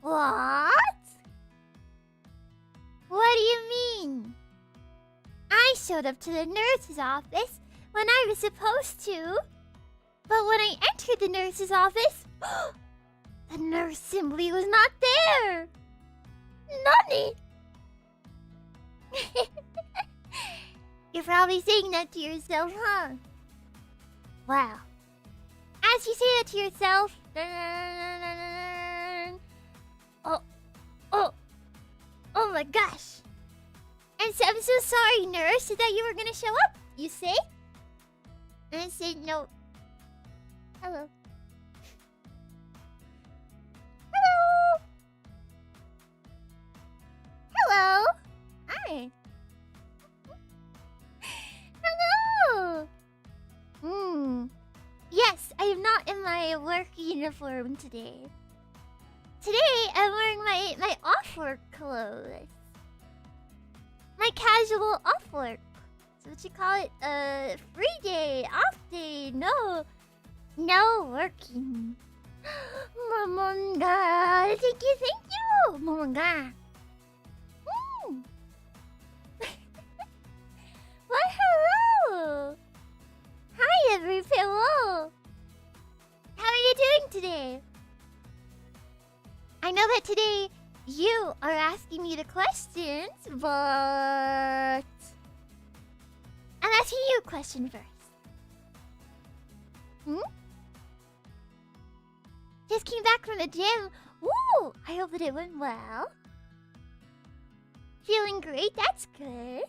What? What do you mean? I showed up to the nurse's office when I was supposed to. But when I entered the nurse's office, the nurse simply was not there. Nani? You're probably saying that to yourself, huh? Wow. As you say that to yourself, oh my gosh. I'm so sorry, nurse. I thought you were gonna show up, you say? And I said no. Hello. Hello. Hello. Hi. Hello. Yes, I am not in my work uniform today. Today, I'm wearing my off-work clothes. My casual off-work. So what you call it? Free day, off day. No working. Momonga. Thank you. Momonga. Why, hello. Hi, every pillow. How are you doing today? I know that today you are asking me the questions, but I'm asking you a question first. Just came back from the gym. Woo! I hope that it went well. Feeling great? That's good.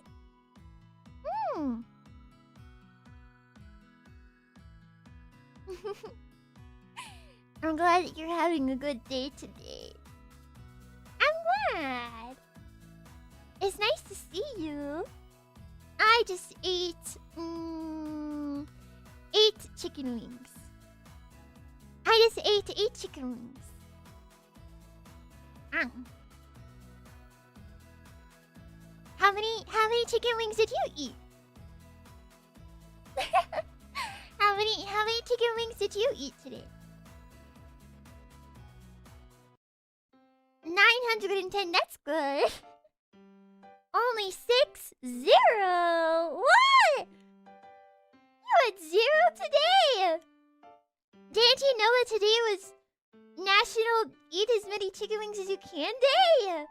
I'm glad that you're having a good day today. I'm glad. It's nice to see you. I just ate 8 chicken wings. I just ate 8 chicken wings. How many chicken wings did you eat? How many chicken wings did you eat today? 910, that's good. Only 6, 0. What? You had 0 today. Didn't you know that today was National Eat as Many Chicken Wings as You Can Day?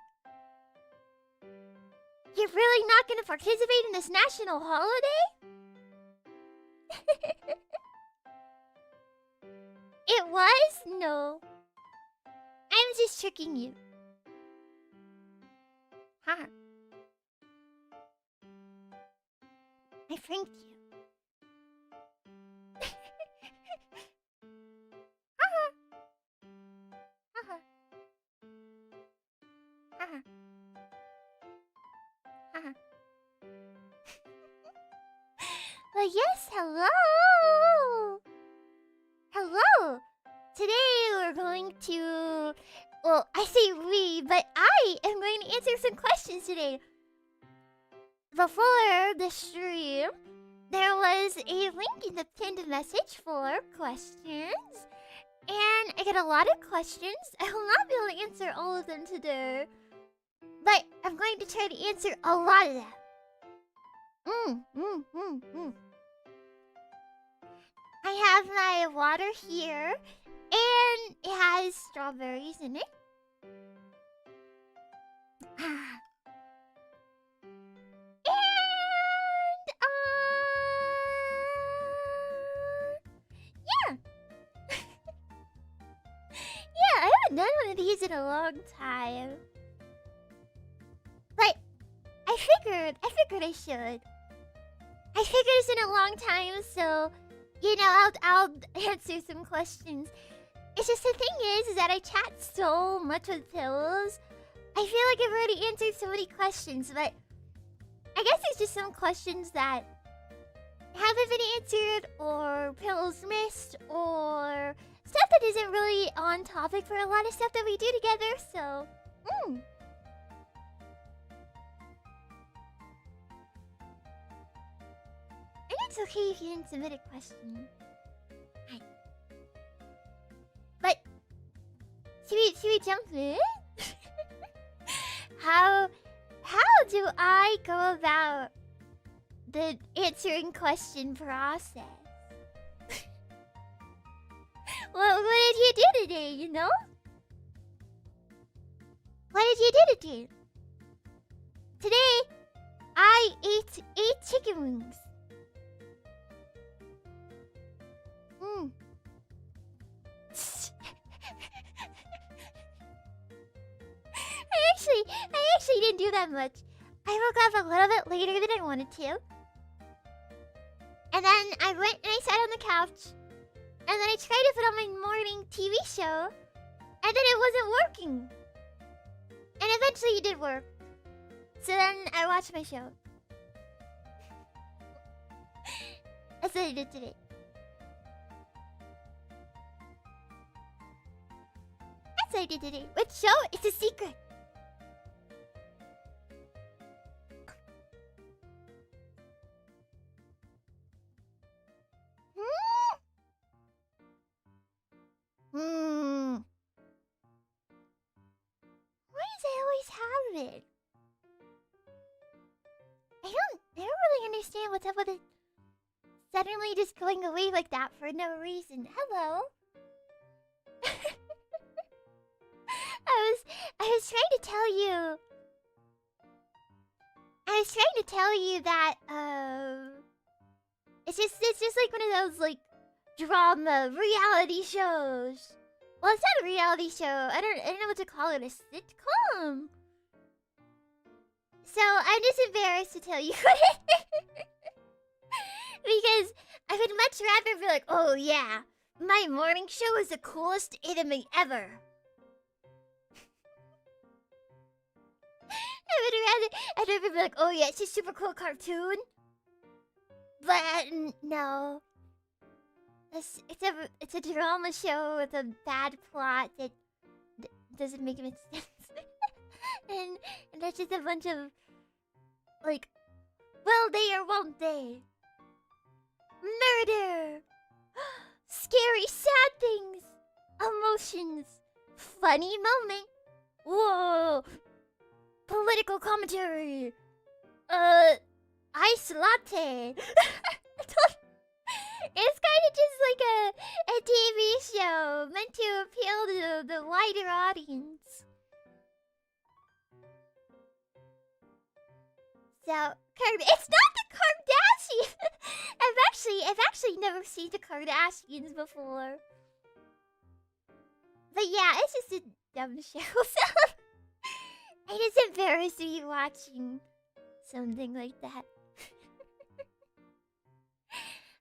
You're really not going to participate in this national holiday? It was? No. I'm just tricking you. Huh. I pranked you. Well, yes, hello! Hello! Today we're going to... Well, I say we, but I am going to answer some questions today. Before the stream, there was a link in the pinned message for questions. And I got a lot of questions. I will not be able to answer all of them today. But I'm going to try to answer a lot of them. I have my water here, and it has strawberries in it. Yeah. Yeah, I haven't done one of these in a long time. But I figured I should. I figured it's been a long time, so you know, I'll answer some questions. It's just the thing is that I chat so much with Pillows. I feel like I've already answered so many questions, but I guess there's just some questions that haven't been answered, or Pillows missed, or stuff that isn't really on topic for a lot of stuff that we do together, so... And it's okay if you didn't submit a question. Hi. But Should we jump in? How do I go about the answering question process? What did you do today, you know? What did you do today? Today, I ate 8 chicken wings. I actually didn't do that much. I woke up a little bit later than I wanted to. And then I went and I sat on the couch. And then I tried to put on my morning TV show. And then it wasn't working. And eventually it did work. So then I watched my show. That's what I did today. That's what I did today. What show? It's a secret. Why does I always have it? I don't really understand what's up with it suddenly just going away like that for no reason. Hello. I was trying to tell you. I was trying to tell you that it's just like one of those like drama reality shows. Well, it's not a reality show. I don't know what to call it. A sitcom. So I'm just embarrassed to tell you what it is. Because I would much rather be like, oh yeah, my morning show is the coolest anime ever. I'd rather be like, oh yeah, it's a super cool cartoon. But no. It's a drama show with a bad plot that doesn't make any sense. and that's just a bunch of like, will they or won't they? Murder, scary, sad things, emotions, funny moment. Whoa, political commentary. Ice latte. It's kind of just like a TV show meant to appeal to the wider audience. So, it's not the Kardashians. I've actually never seen the Kardashians before. But yeah, it's just a dumb show. So it is embarrassing me watching something like that.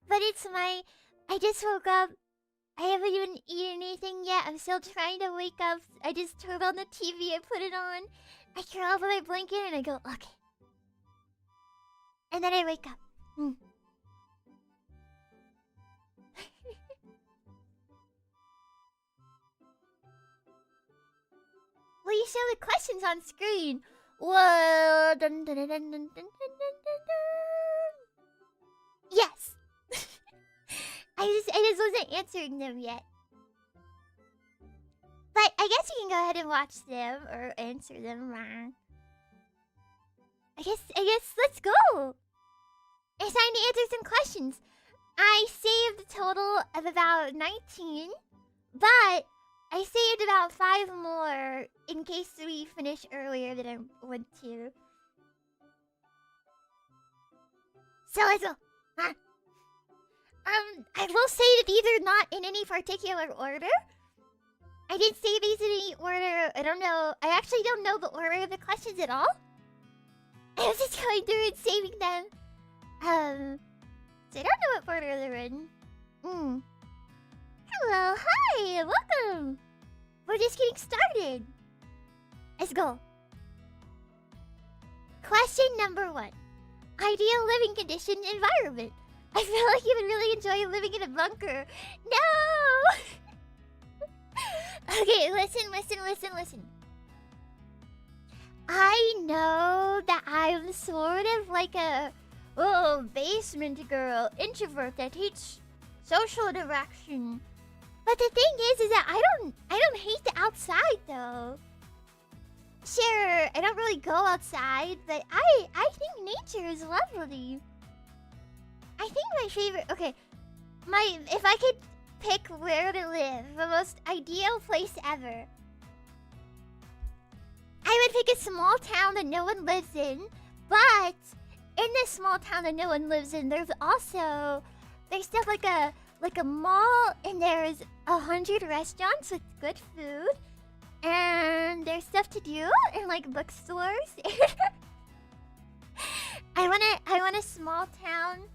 But it's I just woke up. I haven't even eaten anything yet. I'm still trying to wake up. I just turned on the TV, I put it on. I curl up in my blanket and I go, okay. And then I wake up. Will you show the questions on screen? Whoa. Dun, dun, dun, dun, dun, dun, dun, dun. Yes. I just wasn't answering them yet. But I guess you can go ahead and watch them or answer them. I guess let's go. It's time to answer some questions. I saved a total of about 19, but I saved about 5 more in case we finish earlier than I want to. So let's go. I will say that these are not in any particular order. I didn't say these in any order. I don't know. I actually don't know the order of the questions at all. I was just going through and saving them. So I don't know what order they're in. Hello, hi, welcome. We're just getting started. Let's go. Question number 1. Ideal living condition environment. I feel like you would really enjoy living in a bunker. No! Okay, listen. I know that I'm sort of like a basement girl, introvert that hates social interaction. But the thing is that I don't hate the outside. though. Sure, I don't really go outside, but I think nature is lovely. I think my favorite... Okay, if I could pick where to live, the most ideal place ever, I would pick a small town that no one lives in, but in this small town that no one lives in, there's stuff like a mall, and there's 100 restaurants with good food, and there's stuff to do in like bookstores. I want a small town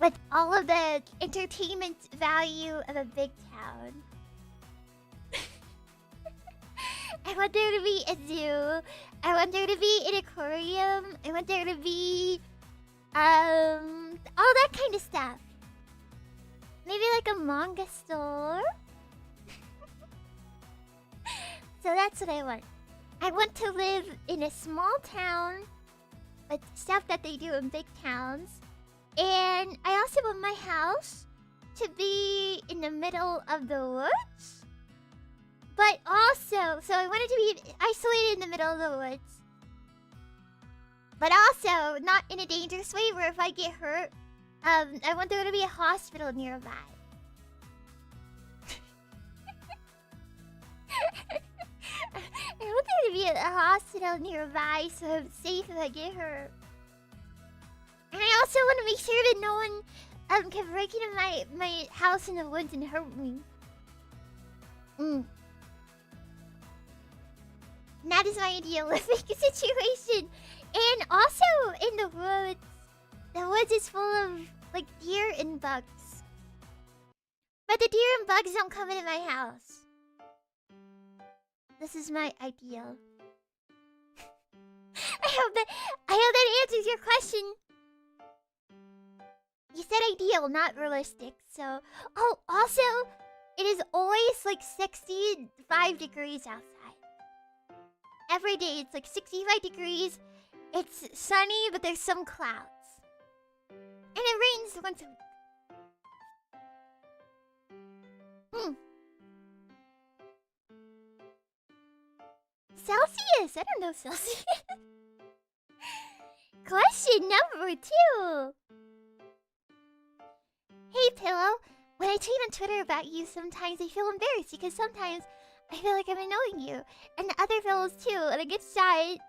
with all of the entertainment value of a big town. I want there to be a zoo. I want there to be an aquarium. I want there to be all that kind of stuff. Maybe like a manga store. So that's what I want. I want to live in a small town with stuff that they do in big towns. And I also want my house to be in the middle of the woods. But also, so I want it to be isolated in the middle of the woods. But also, not in a dangerous way where if I get hurt, I want there to be a hospital nearby. I want there to be a hospital nearby so I'm safe if I get hurt. And I also want to make sure that no one can break into my house in the woods and hurt me. That is my ideal living situation. And also in the woods is full of like deer and bugs. But the deer and bugs don't come into my house. This is my ideal. I hope that answers your question. You said ideal, not realistic. So, oh, also, it is always like 65 degrees outside. Every day it's like 65 degrees. It's sunny, but there's some clouds. And it rains once a week. Celsius! I don't know Celsius. Question number 2. Hey, Pillow. When I tweet on Twitter about you, sometimes I feel embarrassed because sometimes I feel like I'm annoying you. And the other fellows too. And I get shy.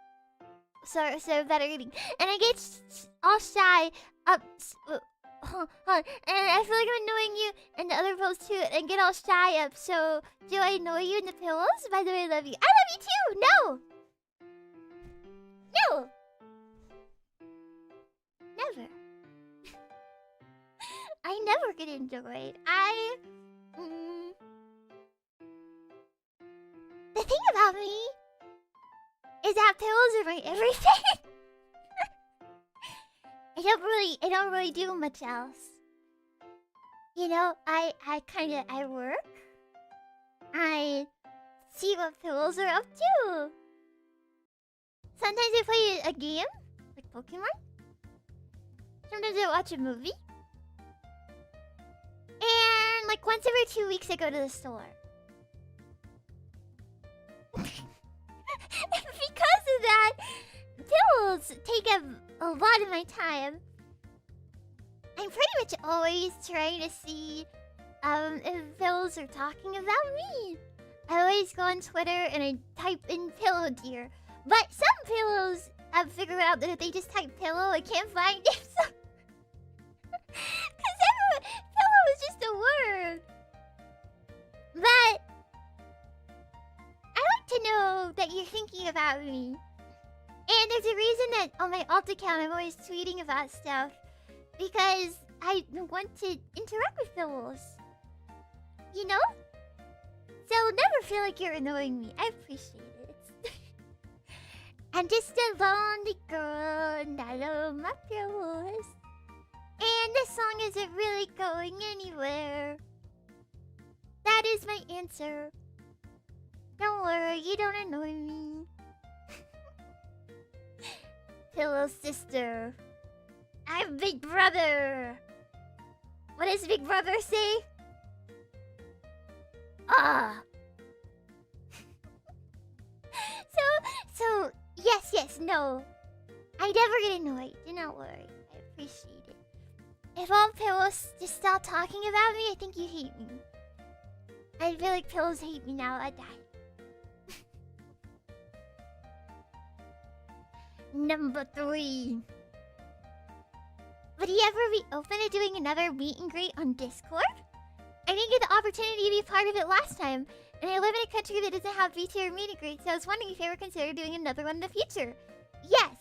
So better reading. And I get all shy up. And I feel like I'm annoying you and the other fellows too. And get all shy up. So do I annoy you in the pillows? By the way, I love you. I love you too! No! No! Never. I never get annoyed. The thing about me is that pillows are my everything. I don't really do much else. You know, I work. I see what pillows are up to. Sometimes I play a game, like Pokemon. Sometimes I watch a movie. And like once every 2 weeks I go to the store. Because of that, pillows take up a lot of my time. I'm pretty much always trying to see if pillows are talking about me. I always go on Twitter and I type in PillowDear. But some pillows I've figured out that if they just type pillow, I can't find it. Because pillow is just a word. But I like to know that you're thinking about me. And there's a reason that on my alt account I'm always tweeting about stuff. Because I want to interact with pillows. You know? So never feel like you're annoying me. I appreciate it. I'm just a lonely girl and I love my pillows. And this song isn't really going anywhere. That is my answer. Don't worry, you don't annoy me. Pillow sister. I'm Big Brother. What does Big Brother say? Alex, no. I never get annoyed. Do not worry. I appreciate it. If all pillows just stop talking about me, I think you hate me. I feel like pillows hate me now. I die. Number 3. Would he ever be open to doing another meet and greet on Discord? I didn't get the opportunity to be part of it last time, and I live in a country that doesn't have VTuber meet and greet, so I was wondering if you ever considered doing another one in the future. Yes.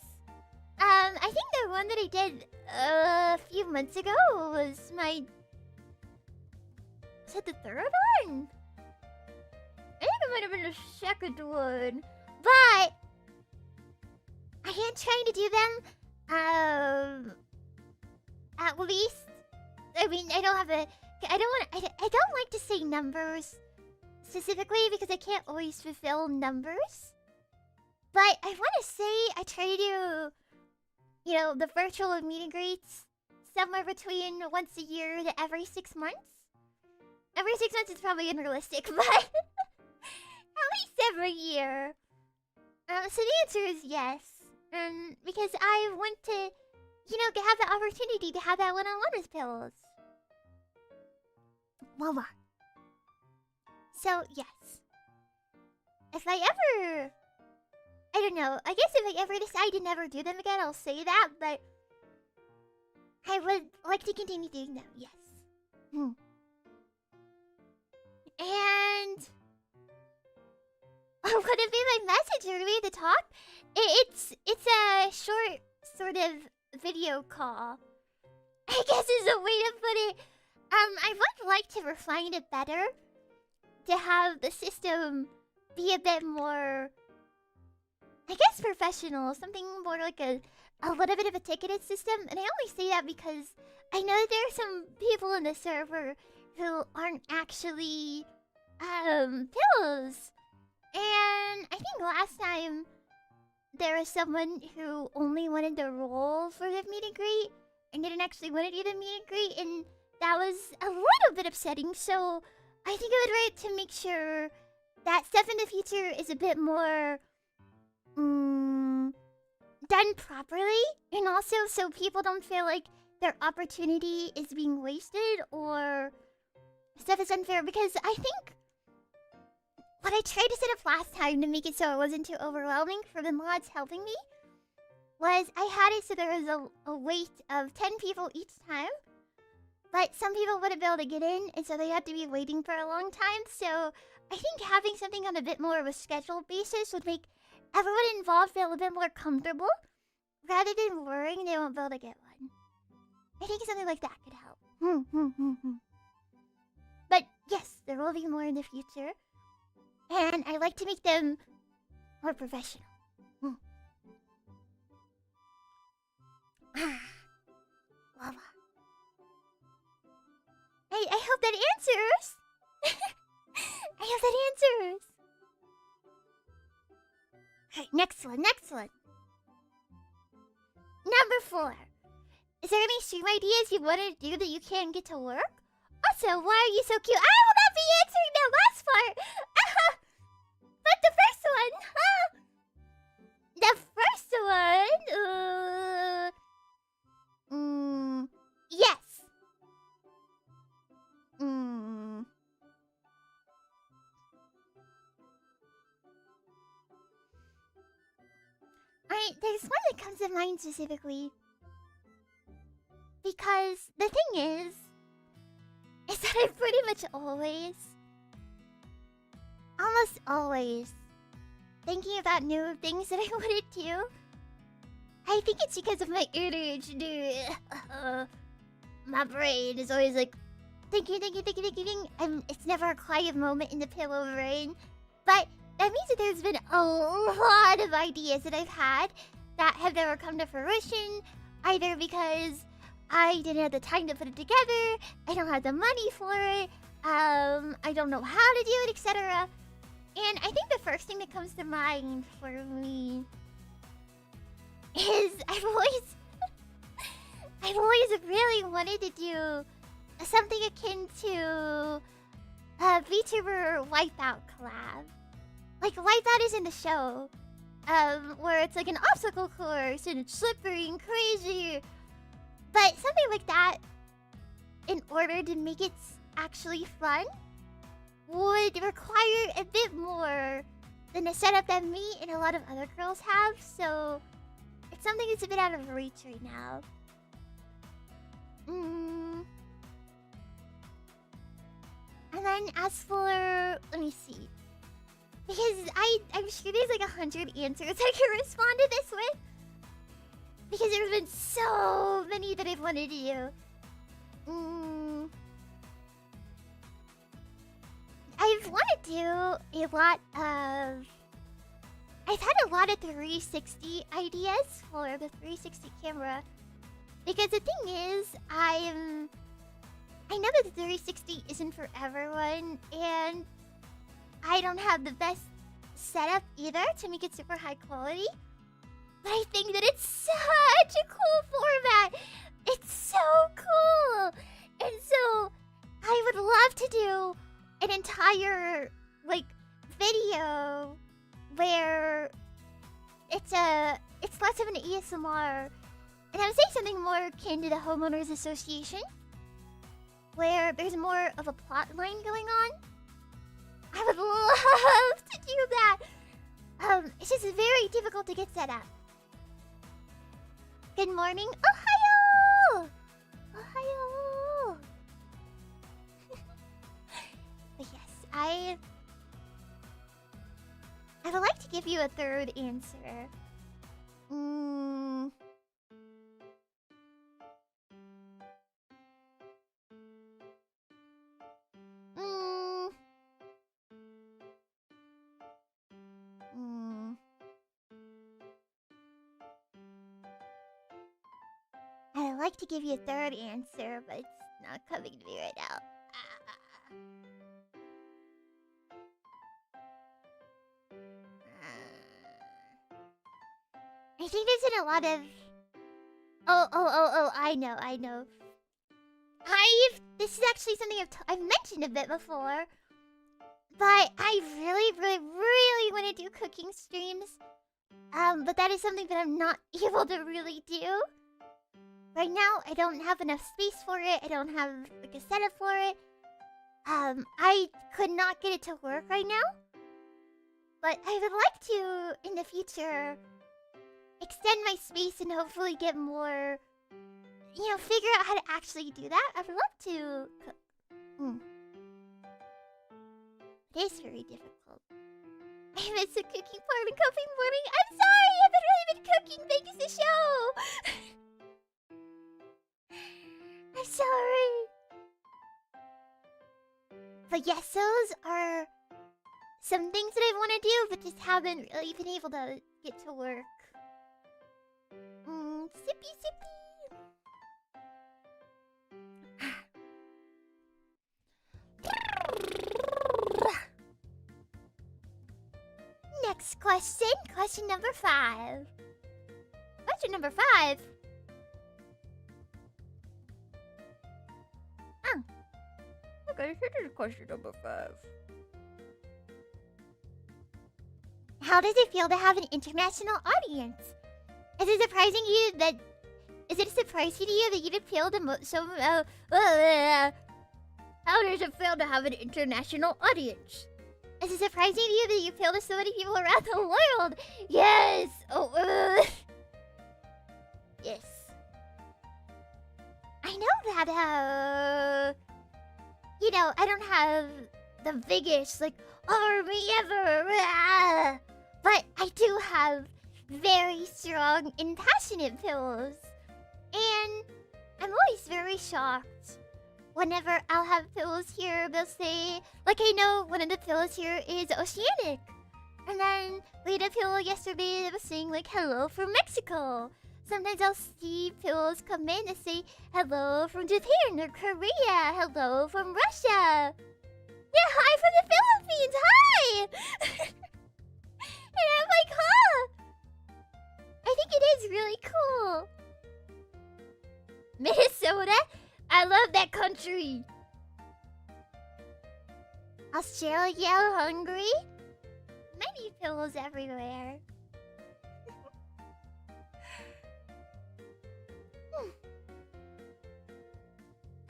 I think the one that I did a few months ago was my... Was it the third one? I think it might have been the second one. But I am trying to do them, at least. I mean, I don't like to say numbers specifically because I can't always fulfill numbers. But I want to say I try to do, you know, the virtual meet and greets somewhere between once a year to every 6 months. Every 6 months is probably unrealistic, but at least every year. So the answer is yes. Because I want to, you know, have the opportunity to have that one-on-one with Pillows. Mama. So, yes. If I ever... I don't know. I guess if I ever decide to never do them again, I'll say that, but... I would like to continue doing them, yes. And... what would be my message? Are we to talk? It's a short sort of video call. I guess is a way to put it. I would like to refine it better. To have the system be a bit more, I guess, professional. Something more like a little bit of a ticketed system. And I only say that because I know that there are some people in the server who aren't actually pillows. And I think last time there was someone who only wanted to roll for the meet and greet and didn't actually want to do the meet and greet, and that was a little bit upsetting. So I think I would like to make sure that stuff in the future is a bit more done properly, and also so people don't feel like their opportunity is being wasted or stuff is unfair. Because I think what I tried to set up last time to make it so it wasn't too overwhelming for the mods helping me was I had it so there was a wait of 10 people each time. But some people wouldn't be able to get in, and so they had to be waiting for a long time. So I think having something on a bit more of a scheduled basis would make everyone involved feel a bit more comfortable, rather than worrying they won't be able to get one. I think something like that could help. But yes, there will be more in the future. And I like to make them more professional. Lava. I hope that answers. I hope that answers. Alright, next one. Number 4. Is there any stream ideas you want to do that you can't get to work? Also, why are you so cute? I will not be answering that last part. But the first one. The first one. Yes. Alright, there's one that comes to mind specifically. Because the thing is that I pretty much always, almost always, thinking about new things that I want to do. I think it's because of my ADHD. My brain is always like thinking. It's never a quiet moment in the pillow brain. But that means that there's been a lot of ideas that I've had that have never come to fruition. Either because I didn't have the time to put it together, I don't have the money for it, I don't know how to do it, etc. And I think the first thing that comes to mind for me is I've always really wanted to do something akin to a VTuber Wipeout collab. Like, Wipeout is in the show, where it's like an obstacle course and it's slippery and crazy. But something like that, in order to make it actually fun, would require a bit more than the setup that me and a lot of other girls have. So it's something that's a bit out of reach right now. And then as for, let me see. Because I'm sure there's like 100 answers I can respond to this with. Because there's been so many that I've wanted to do. I've wanted to do a lot of... I've had a lot of 360 ideas for the 360 camera. Because the thing is, I know that the 360 isn't for everyone, and I don't have the best setup either to make it super high quality. But I think that it's such a cool format. It's so cool. And so I would love to do an entire like video where it's less of an ASMR, and I would say something more akin to the Homeowners Association, where there's more of a plot line going on. I would love to do that. It's just very difficult to get set up. Good morning, Ohio! Ohio! But yes, I would like to give you a third answer. I'd like to give you a third answer, but it's not coming to me right now. I think there's been a lot of... Oh, I know. This is actually something I've mentioned a bit before. But I really want to do cooking streams. But that is something that I'm not able to really do. Right now, I don't have enough space for it. I don't have like a setup for it. I could not get it to work right now. But I would like to, in the future, extend my space and hopefully get more, figure out how to actually do that. I would love to cook. It is very difficult. I miss the cooking part and coffee morning. I'm sorry, I haven't really been cooking thanks to the show. I'm sorry. But yes, those are some things that I want to do, but just haven't really been able to get to work. Sippy. Next question. Question number 5. Question number 5. Okay, here's question number 5. How does it feel to have an international audience? Is it surprising to you that... Is it a surprise to you that you'd appeal to how does it feel to have an international audience? Is it surprising to you that you appeal to so many people around the world? Yes! Yes. I know that, I don't have the biggest, army ever. But I do have very strong and passionate pillows. And I'm always very shocked whenever I'll have pillows here. They'll say, I know one of the pillows here is oceanic. And then we had a pillow yesterday that was saying, hello from Mexico. Sometimes I'll see pillows come in and say, hello from Japan or Korea. Hello from Russia. Yeah, hi from the Philippines. Hi! And I'm like, huh? I think it is really cool. Minnesota? I love that country. Australia, Hungary? Many pillows everywhere.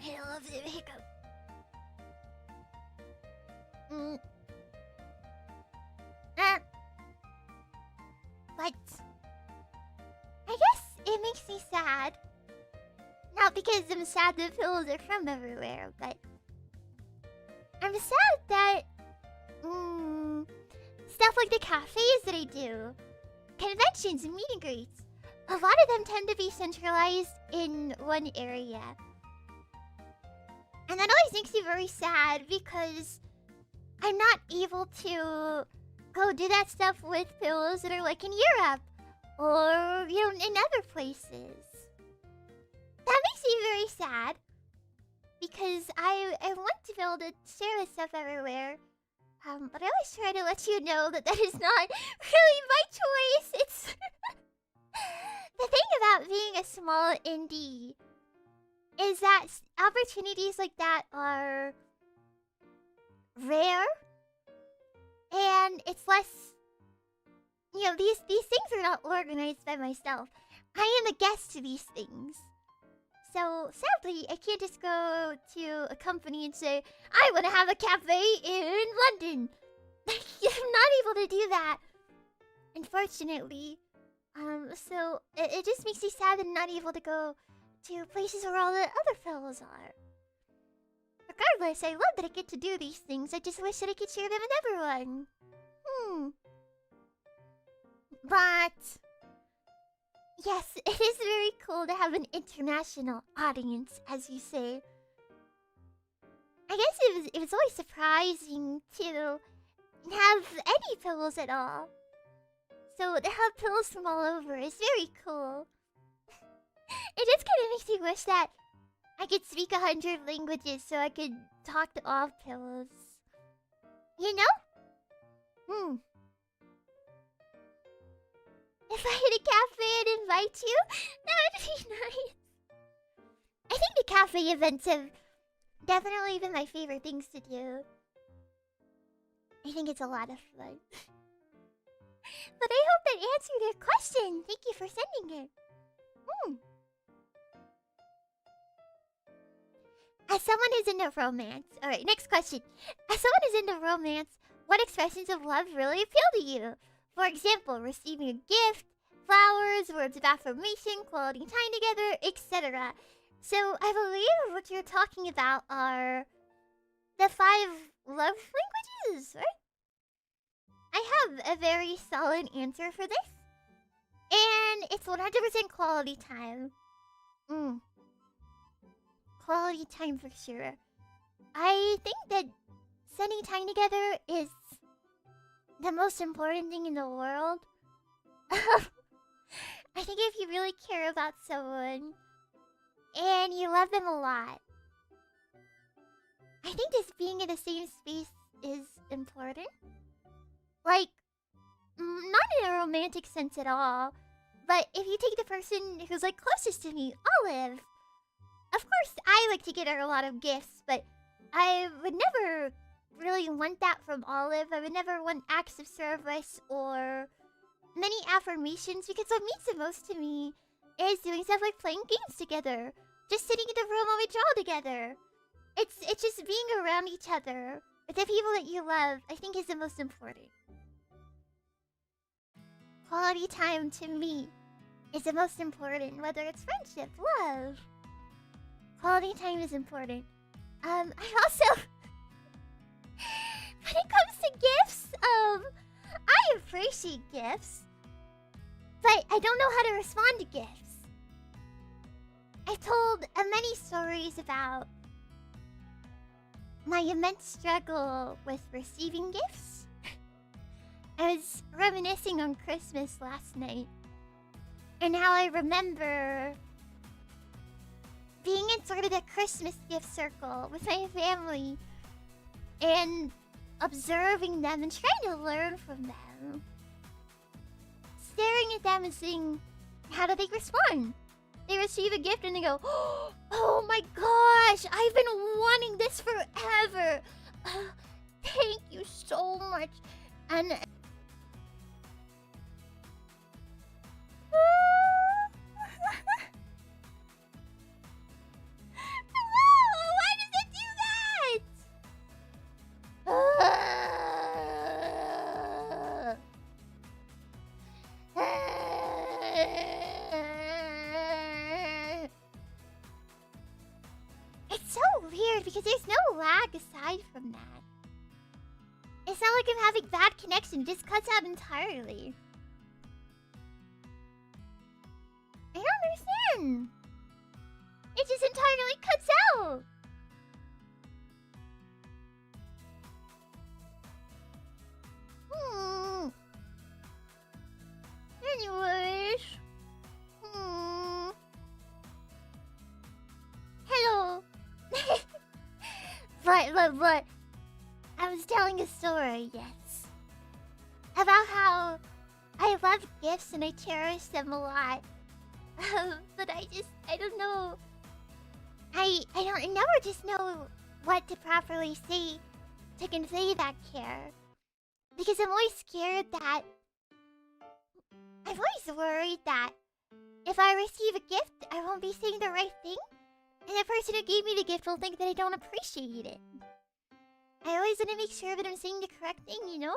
I love the hiccup. Mm. But I guess it makes me sad. Not because I'm sad that pillows are from everywhere, but I'm sad that stuff like the cafes that I do, conventions and meet and greets, a lot of them tend to be centralized in one area. And that always makes me very sad because I'm not able to go do that stuff with pillows that are like in Europe or, you know, in other places. That makes me very sad because I want to be able to share this stuff everywhere. But I always try to let you know that that is not really my choice. It's the thing about being a small indie is that opportunities like that are rare, and it's less. You know, these things are not organized by myself. I am a guest to these things. So, sadly, I can't just go to a company and say, I want to have a cafe in London. I'm not able to do that, unfortunately. So, it just makes me sad that I'm not able to go to places where all the other fellows are. Regardless, I love that I get to do these things. I just wish that I could share them with everyone. But yes, it is very cool to have an international audience, as you say. I guess it was always surprising to have any pillows at all. So to have pillows from all over is very cool. It just kind of makes me wish that I could speak 100 languages so I could talk to all pillows. You know? If I had a cafe and invite you, that would be nice. I think the cafe events have definitely been my favorite things to do. I think it's a lot of fun. But I hope that answered your question. Thank you for sending it. As someone who's into romance... Alright, next question. As someone who's into romance, what expressions of love really appeal to you? For example, receiving a gift, flowers, words of affirmation, quality time together, etc. So, I believe what you're talking about are the 5 love languages, right? I have a very solid answer for this. And it's 100% quality time. Quality time for sure. I think that spending time together is the most important thing in the world. I think if you really care about someone and you love them a lot, I think just being in the same space is important. Like, not in a romantic sense at all, but if you take the person who's like closest to me, Olive. Of course, I like to get her a lot of gifts, but I would never really want that from Olive. I would never want acts of service or many affirmations, because what means the most to me is doing stuff like playing games together, just sitting in the room while we draw together. It's just being around each other with the people that you love, I think, is the most important. Quality time to me is the most important, whether it's friendship, love. Quality time is important. I also, when it comes to gifts, I appreciate gifts, but I don't know how to respond to gifts. I've told many stories about my immense struggle with receiving gifts. I was reminiscing on Christmas last night, and how I remember being in sort of the Christmas gift circle with my family and observing them and trying to learn from them. Staring at them and seeing, how do they respond? They receive a gift and they go, oh my gosh, I've been wanting this forever. Thank you so much. And hello! not like I'm having bad connection. It just cuts out entirely. I don't understand. It just entirely cuts out. Anyways. Hello. But. I was telling a story, yes. About how I love gifts and I cherish them a lot. But I don't know. I never just know what to properly say to convey that care. Because I'm always scared that... I'm always worried that if I receive a gift, I won't be saying the right thing. And the person who gave me the gift will think that I don't appreciate it. I always want to make sure that I'm saying the correct thing, you know?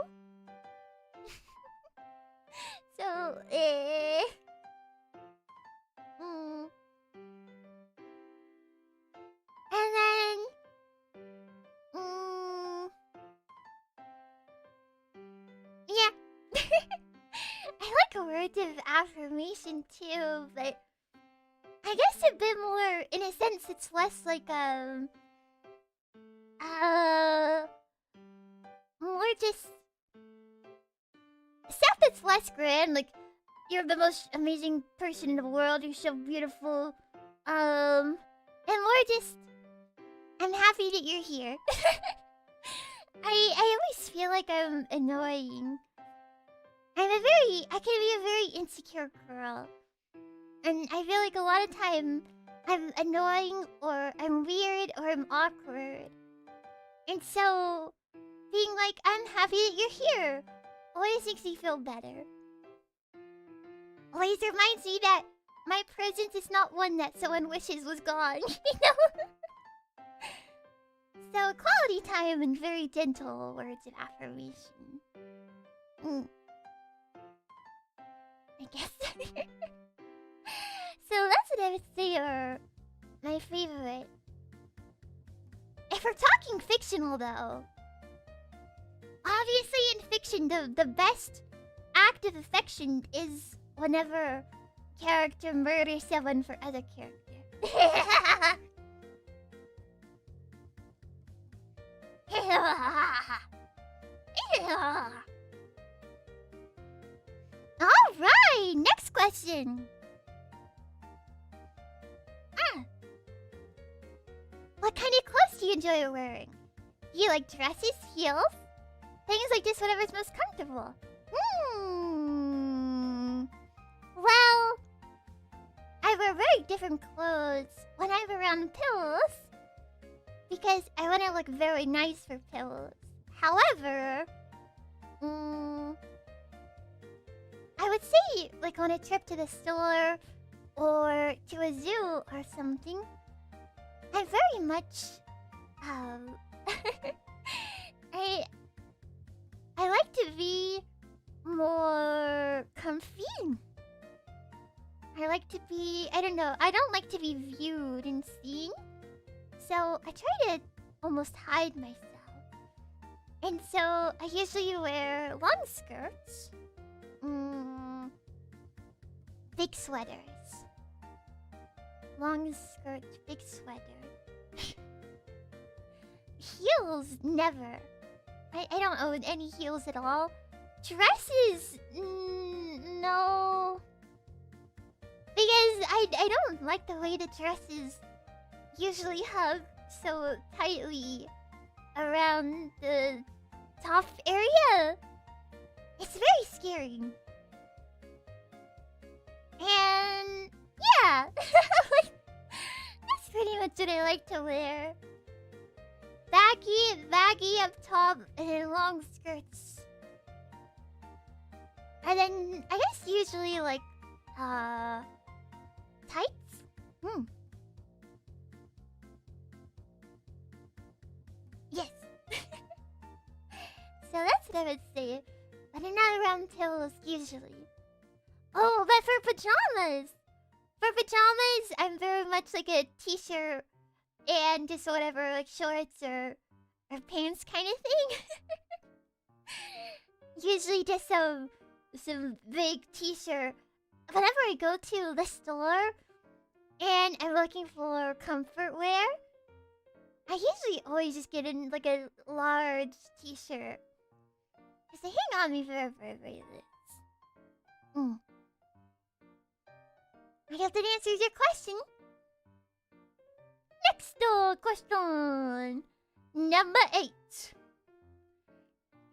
So, And then... Yeah. I like words of affirmation too, but... I guess a bit more, in a sense, it's less like, more just... stuff that's less grand, like, you're the most amazing person in the world, you're so beautiful, and more just, I'm happy that you're here. I always feel like I'm annoying. I can be a very insecure girl. And I feel like a lot of time, I'm annoying, or I'm weird, or I'm awkward. And so, being like, I'm happy that you're here, always makes me feel better. Always reminds me that my presence is not one that someone wishes was gone, you know? So, quality time and very gentle words of affirmation. I guess. So that's what I would say are my favorite. If we're talking fictional though, obviously in fiction the best act of affection is whenever character murders someone for other character. Alright, next question. What kind of clothes do you enjoy wearing? Do you like dresses, heels? Things like this, whatever's most comfortable. Well, I wear very different clothes when I'm around pillows because I want to look very nice for pillows. However, I would say like on a trip to the store or to a zoo or something, I'm very much, I like to be more comfy. I like to be, I don't know, I don't like to be viewed and seen. So I try to almost hide myself. And so I usually wear long skirts, big sweaters. Long skirt, big sweater. Heels, never. I don't own any heels at all. Dresses, no. Because I don't like the way the dresses usually hug so tightly around the top area. It's very scary. And yeah, that's pretty much what I like to wear. Baggy up top, and then long skirts. And then I guess usually like tights. Yes. So that's what I would say. But I'm not around pillows usually. Oh, but for pajamas! For pajamas, I'm very much like a t-shirt and just whatever, like shorts or pants kind of thing. Usually just some big t-shirt. Whenever I go to the store and I'm looking for comfort wear, I usually always just get in like a large t-shirt. Because they hang on me very, very, very loose. I hope that answers your question. Next question. Number 8.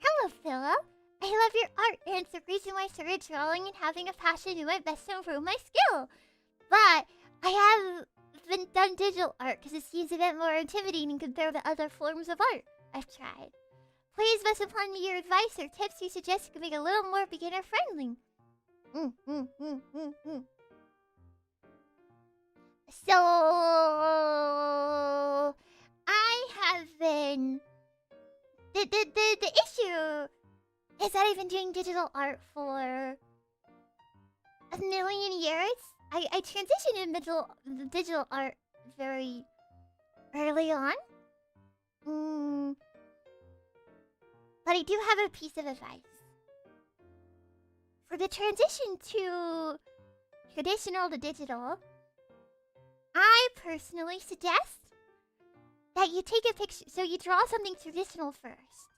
Hello, Philip. I love your art, and it's the reason why I started drawing and having a passion to do my best to improve my skill. But I haven't done digital art because it seems a bit more intimidating compared to other forms of art I've tried. Please pass upon me your advice or tips you suggest you can make a little more beginner-friendly. So, I have been... The issue is that I've been doing digital art for a million years. I transitioned into digital art very early on. But I do have a piece of advice. For the transition to traditional to digital, I personally suggest that you take a picture, so you draw something traditional first.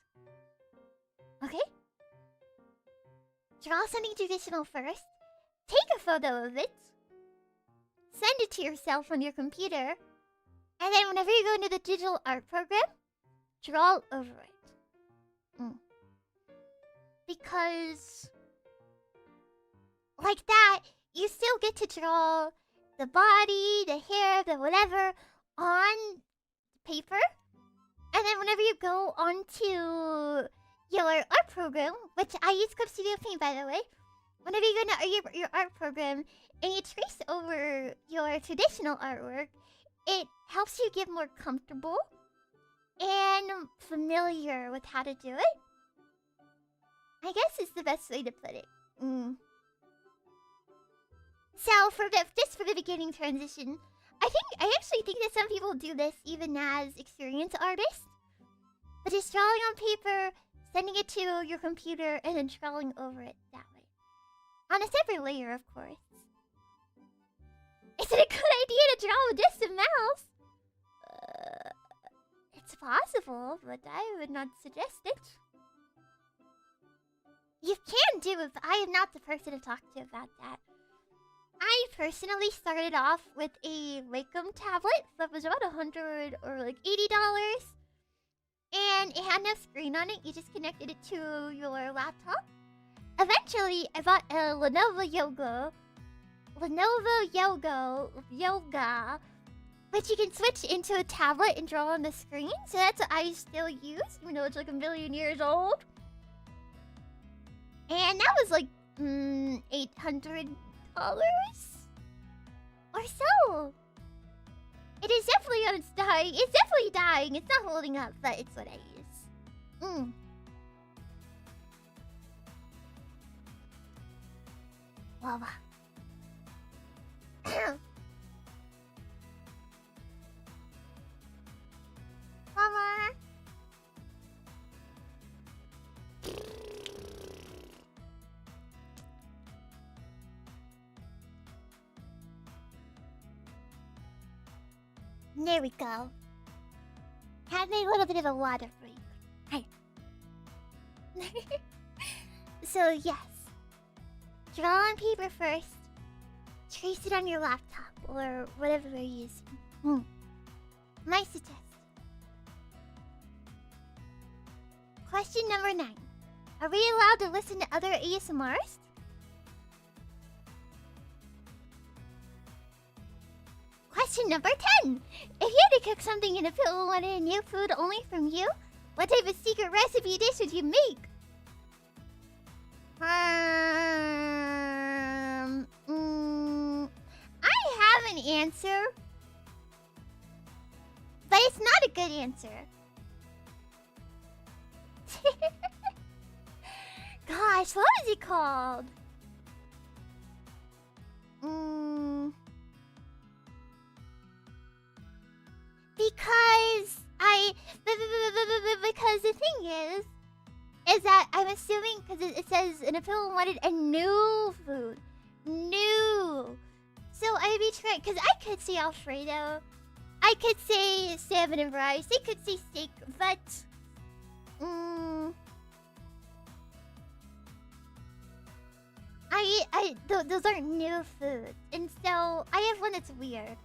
Okay? Draw something traditional first, take a photo of it, send it to yourself on your computer, and then whenever you go into the digital art program, draw over it. Because, like that, you still get to draw the body, the hair, the whatever on paper. And then whenever you go onto your art program, which I use Clip Studio Paint, by the way, whenever you go into your art program and you trace over your traditional artwork, it helps you get more comfortable and familiar with how to do it. I guess it's the best way to put it. So for the beginning transition, I actually think that some people do this even as experienced artists. But just drawing on paper, sending it to your computer, and then drawing over it that way. On a separate layer, of course. Is it a good idea to draw with just a mouse? It's possible, but I would not suggest it. You can do it, but I am not the person to talk to about that. I personally started off with a Wacom tablet that was about $100 or like $80. And it had no screen on it, you just connected it to your laptop. Eventually, I bought a Lenovo Yoga, which you can switch into a tablet and draw on the screen. So that's what I still use, even though it's like a million years old. And that was like $800 or so. It is definitely on its dying. It's definitely dying. It's not holding up, but it's what I use. Lava. Lava. There we go. Had me a little bit of a water break. Hi. So yes. Draw on paper first. Trace it on your laptop or whatever you're using. My suggestion. Question number 9. Are we allowed to listen to other ASMRs? Question number 10. If you had to cook something in a pill and wanted a new food only from you, what type of secret recipe dish would you make? I have an answer, but it's not a good answer. Gosh, what is it called? Because the thing is, is that I'm assuming because it says an Pillow wanted a new food. New. So I'd be trying, because I could say Alfredo. I could say salmon and rice. I could say steak, but... those aren't new foods. And so, I have one that's weird.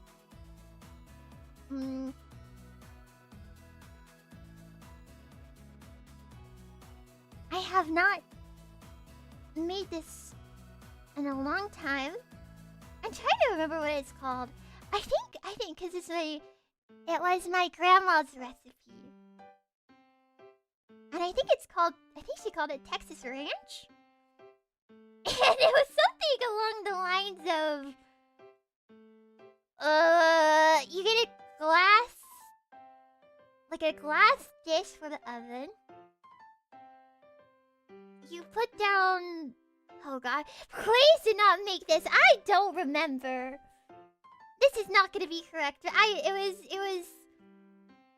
I have not made this in a long time. I'm trying to remember what it's called. I think, because it was my grandma's recipe. And I think she called it Texas Ranch. And it was something along the lines of, you get a glass dish for the oven. You put down, oh god, please do not make this. I don't remember. This is not gonna be correct. It was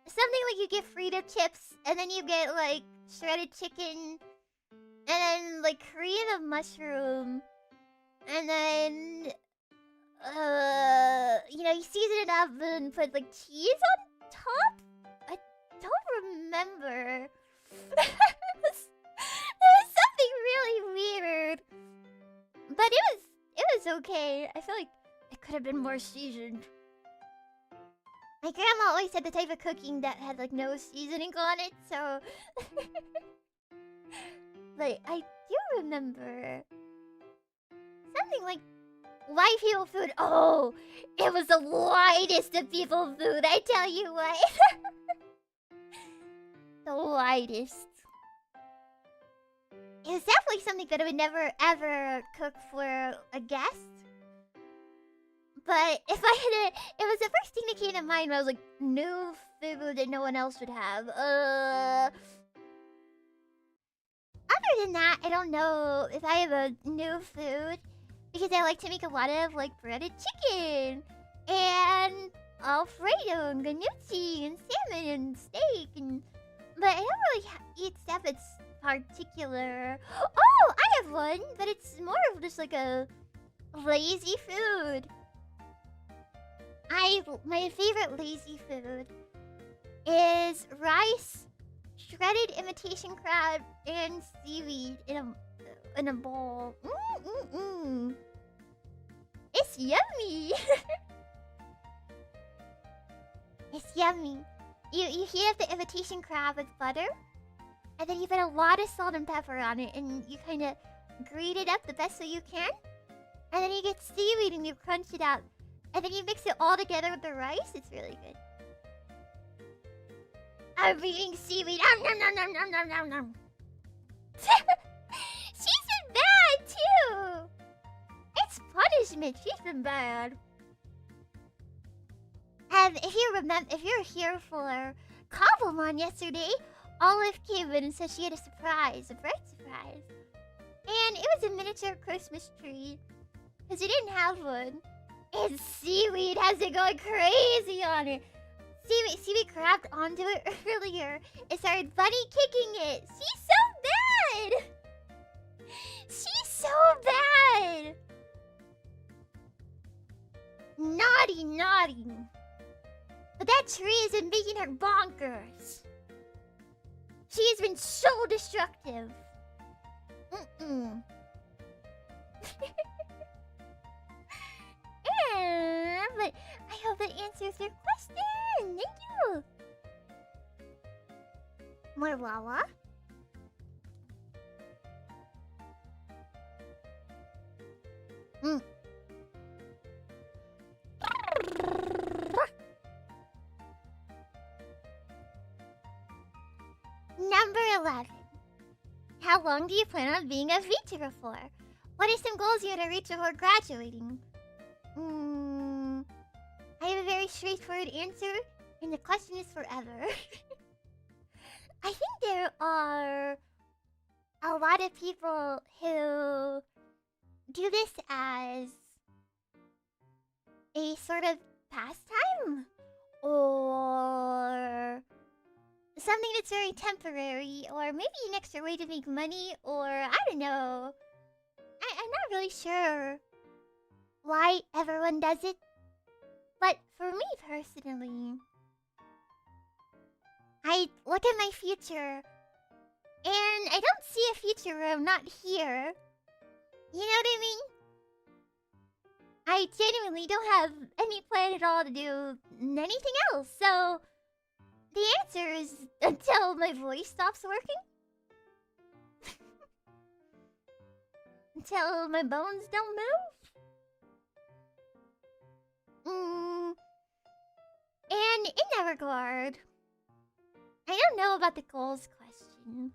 something like you get Frito chips, and then you get like shredded chicken, and then like cream of mushroom, and then you season it up and put like cheese on top. I don't remember. It was something really weird, but it was okay. I feel like it could have been more seasoned. My grandma always had the type of cooking that had like no seasoning on it, so but I do remember something like white people food. Oh, it was the whitest of people food, I tell you what. The whitest. It was definitely something that I would never ever cook for a guest. But if I had it was the first thing that came to mind when I was like, new food that no one else would have. Other than that, I don't know if I have a new food. Because I like to make a lot of like breaded chicken. And Alfredo and gnocchi and salmon and steak. But I don't really eat stuff that's particular. Oh, I have one, but it's more of just like a lazy food. My favorite lazy food is rice, shredded imitation crab, and seaweed in a bowl. It's yummy. It's yummy. You heat up the imitation crab with butter, and then you put a lot of salt and pepper on it, and you kind of grate it up the best way you can. And then you get seaweed and you crunch it up. And then you mix it all together with the rice. It's really good. I'm eating seaweed. Nom nom nom nom nom nom nom. She's been bad too. It's punishment. She's been bad. If you're here for Cobblemon yesterday, Olive came in and said she had a surprise, a birth surprise. And it was a miniature Christmas tree. Because you didn't have one. And Seaweed has it going crazy on it. Seaweed grabbed onto it earlier and started bunny kicking it. She's so bad! She's so bad! Naughty, naughty. But that tree has been making her bonkers. She has been so destructive. But I hope that answers your question. Thank you. More Wawa. Number 11. How long do you plan on being a VTuber for? What are some goals you want to reach before graduating? I have a very straightforward answer, and the question is forever. I think there are a lot of people who do this as a sort of pastime or something that's very temporary, or maybe an extra way to make money, or I don't know. I'm not really sure why everyone does it, but for me personally, I look at my future, and I don't see a future where I'm not here. You know what I mean? I genuinely don't have any plan at all to do anything else, so the answer is until my voice stops working. Until my bones don't move. And in that regard, I don't know about the goals question.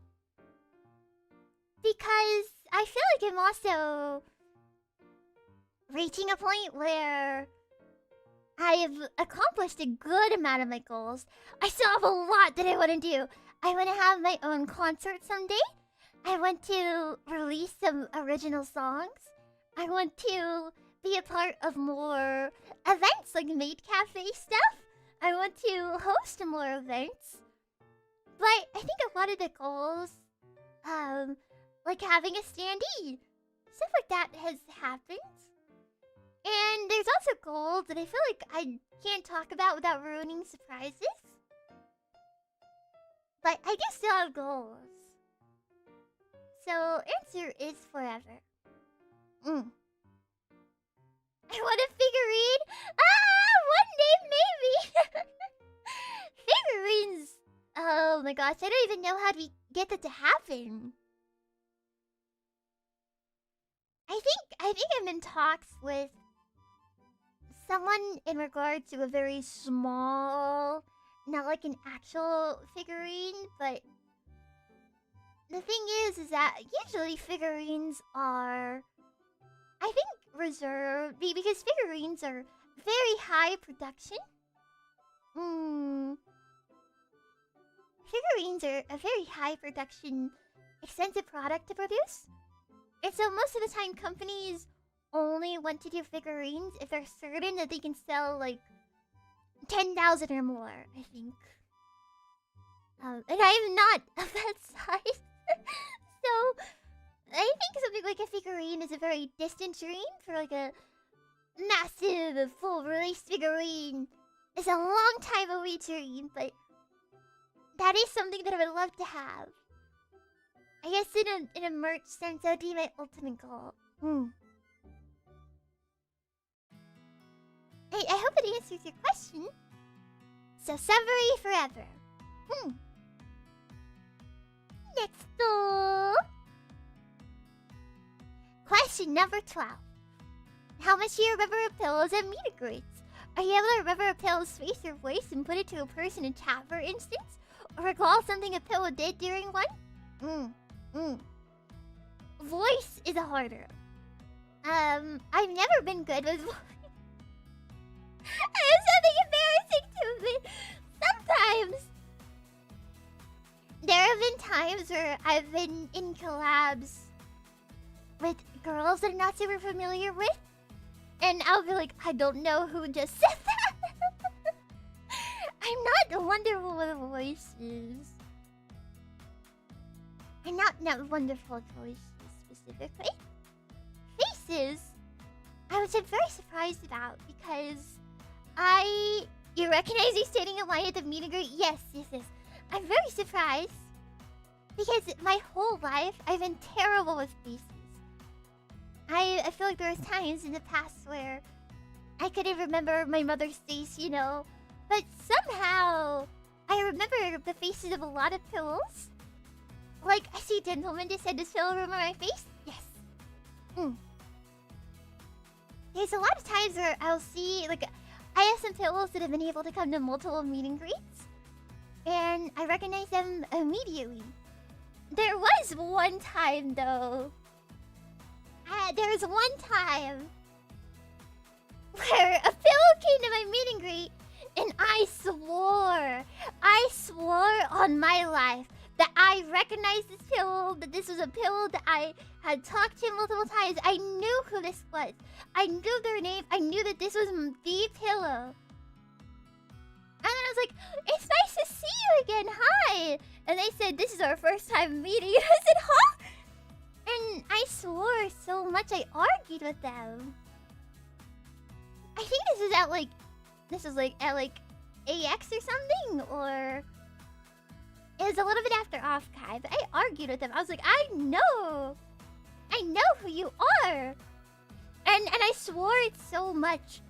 Because I feel like I'm also reaching a point where I've accomplished a good amount of my goals. I still have a lot that I want to do. I want to have my own concert someday. I want to release some original songs. I want to be a part of more events like Maid Cafe stuff. I want to host more events. But I think a lot of the goals, like having a standee, stuff like that has happened. And there's also goals that I feel like I can't talk about without ruining surprises. But I do still have goals. So, answer is forever. I want a figurine. One day maybe. Figurines. Oh my gosh, I don't even know how to get that to happen. I think I'm in talks with someone in regard to a very small, not like an actual figurine, but the thing is that usually figurines are, I think, reserved because figurines are very high production. Figurines are a very high production, expensive product to produce. And so most of the time companies only want to do figurines if they're certain that they can sell like 10,000 or more, I think. And I'm not of that size. So I think something like a figurine is a very distant dream. For like a massive full release figurine is a long time away dream, but that is something that I would love to have. I guess in a merch sense, that would be my ultimate goal. I hope it answers your question. So, summary forever. Next door. Question number 12. How much do you remember of pillows and meet and greets? Are you able to remember a pillow's face or voice and put it to a person in chat, for instance? Or recall something a pillow did during one? Voice is a harder. I've never been good with voice. I have something embarrassing to me. Sometimes there have been times where I've been in collabs with girls that I'm not super familiar with, and I'll be like, I don't know who just said that. I'm not wonderful with voices. I'm not wonderful with voices specifically. Faces, I was very surprised about because you recognize me standing in line at the meet and greet? Yes. I'm very surprised because my whole life I've been terrible with faces. I feel like there was times in the past where I couldn't remember my mother's face, you know, but somehow I remember the faces of a lot of pillows. Like, I see gentlemen just said, "Does pillow remember my face?" Yes. There's a lot of times where I'll see, like, I have some pillows that have been able to come to multiple meet and greets, and I recognize them immediately. There was one time, though. There was one time where a pillow came to my meet and greet, and I swore on my life that I recognized this pillow, that this was a pillow that I had talked to multiple times. I knew who this was. I knew their name. I knew that this was the pillow. And I was like, it's nice to see you again, hi! And they said, this is our first time meeting. And I said, huh? And I swore so much I argued with them. I think this is at AX or something, or it was a little bit after off Kai, but I argued with them. I was like, I know who you are. And I swore it so much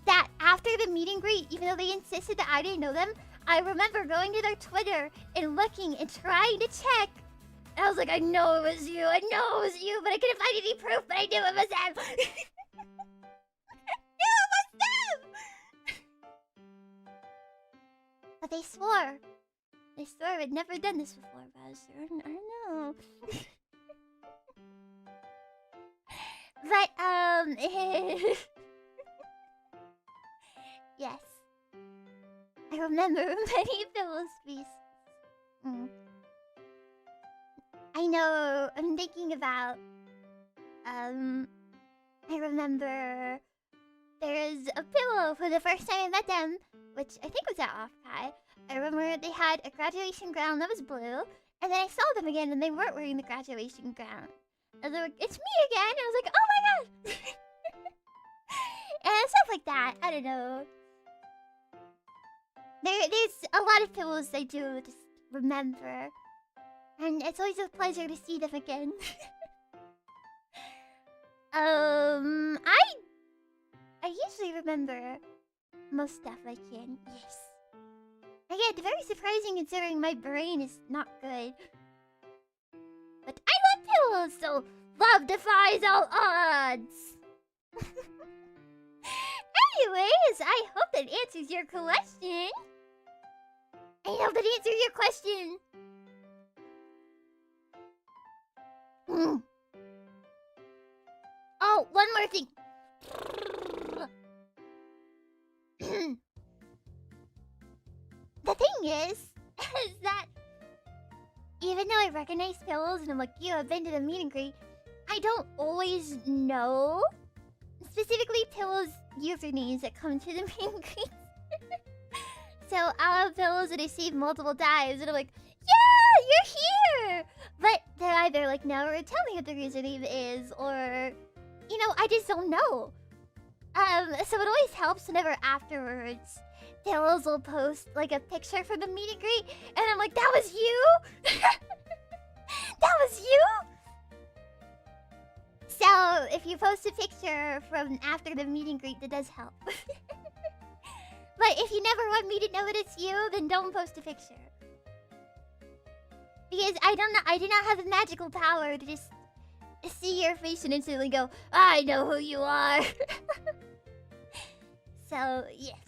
that after the meet and greet, even though they insisted that I didn't know them, I remember going to their Twitter and looking and trying to check. And I was like, I know it was you, but I couldn't find any proof, but I knew it was them. I knew it was them! But they swore. They swore I'd never done this before, Bowser. I don't know. But, yes. I remember many Pillow species. I know, I'm thinking about, I remember there's a Pillow for the first time I met them, which I think was at Off-Kai. I remember they had a graduation gown that was blue, and then I saw them again and they weren't wearing the graduation gown. And they're like, it's me again! And I was like, oh my god! And stuff like that, I don't know. There's a lot of Pillows I do just remember. And it's always a pleasure to see them again. I usually remember most stuff I can, yes. Again, very surprising considering my brain is not good. But I love Pillows, so love defies all odds. Anyways, I hope that answers your question. I hope that answers your question. Oh, one more thing. The thing is that even though I recognize Pillows and I'm like, yo, I've been to the meet and greet, I don't always know specifically Pillows' usernames that come to the meet and greet. So I'll have Pillows that I see multiple times and I'm like, yeah, you're here! But they're either like, no, or tell me what their username is, or, you know, I just don't know. So it always helps whenever afterwards Pillows will post like a picture from the meet and greet, and I'm like, that was you? That was you? So if you post a picture from after the meet and greet, that does help. But if you never want me to know that it's you, then don't post a picture. Because I do not have the magical power to just see your face and instantly go, I know who you are. So, yes.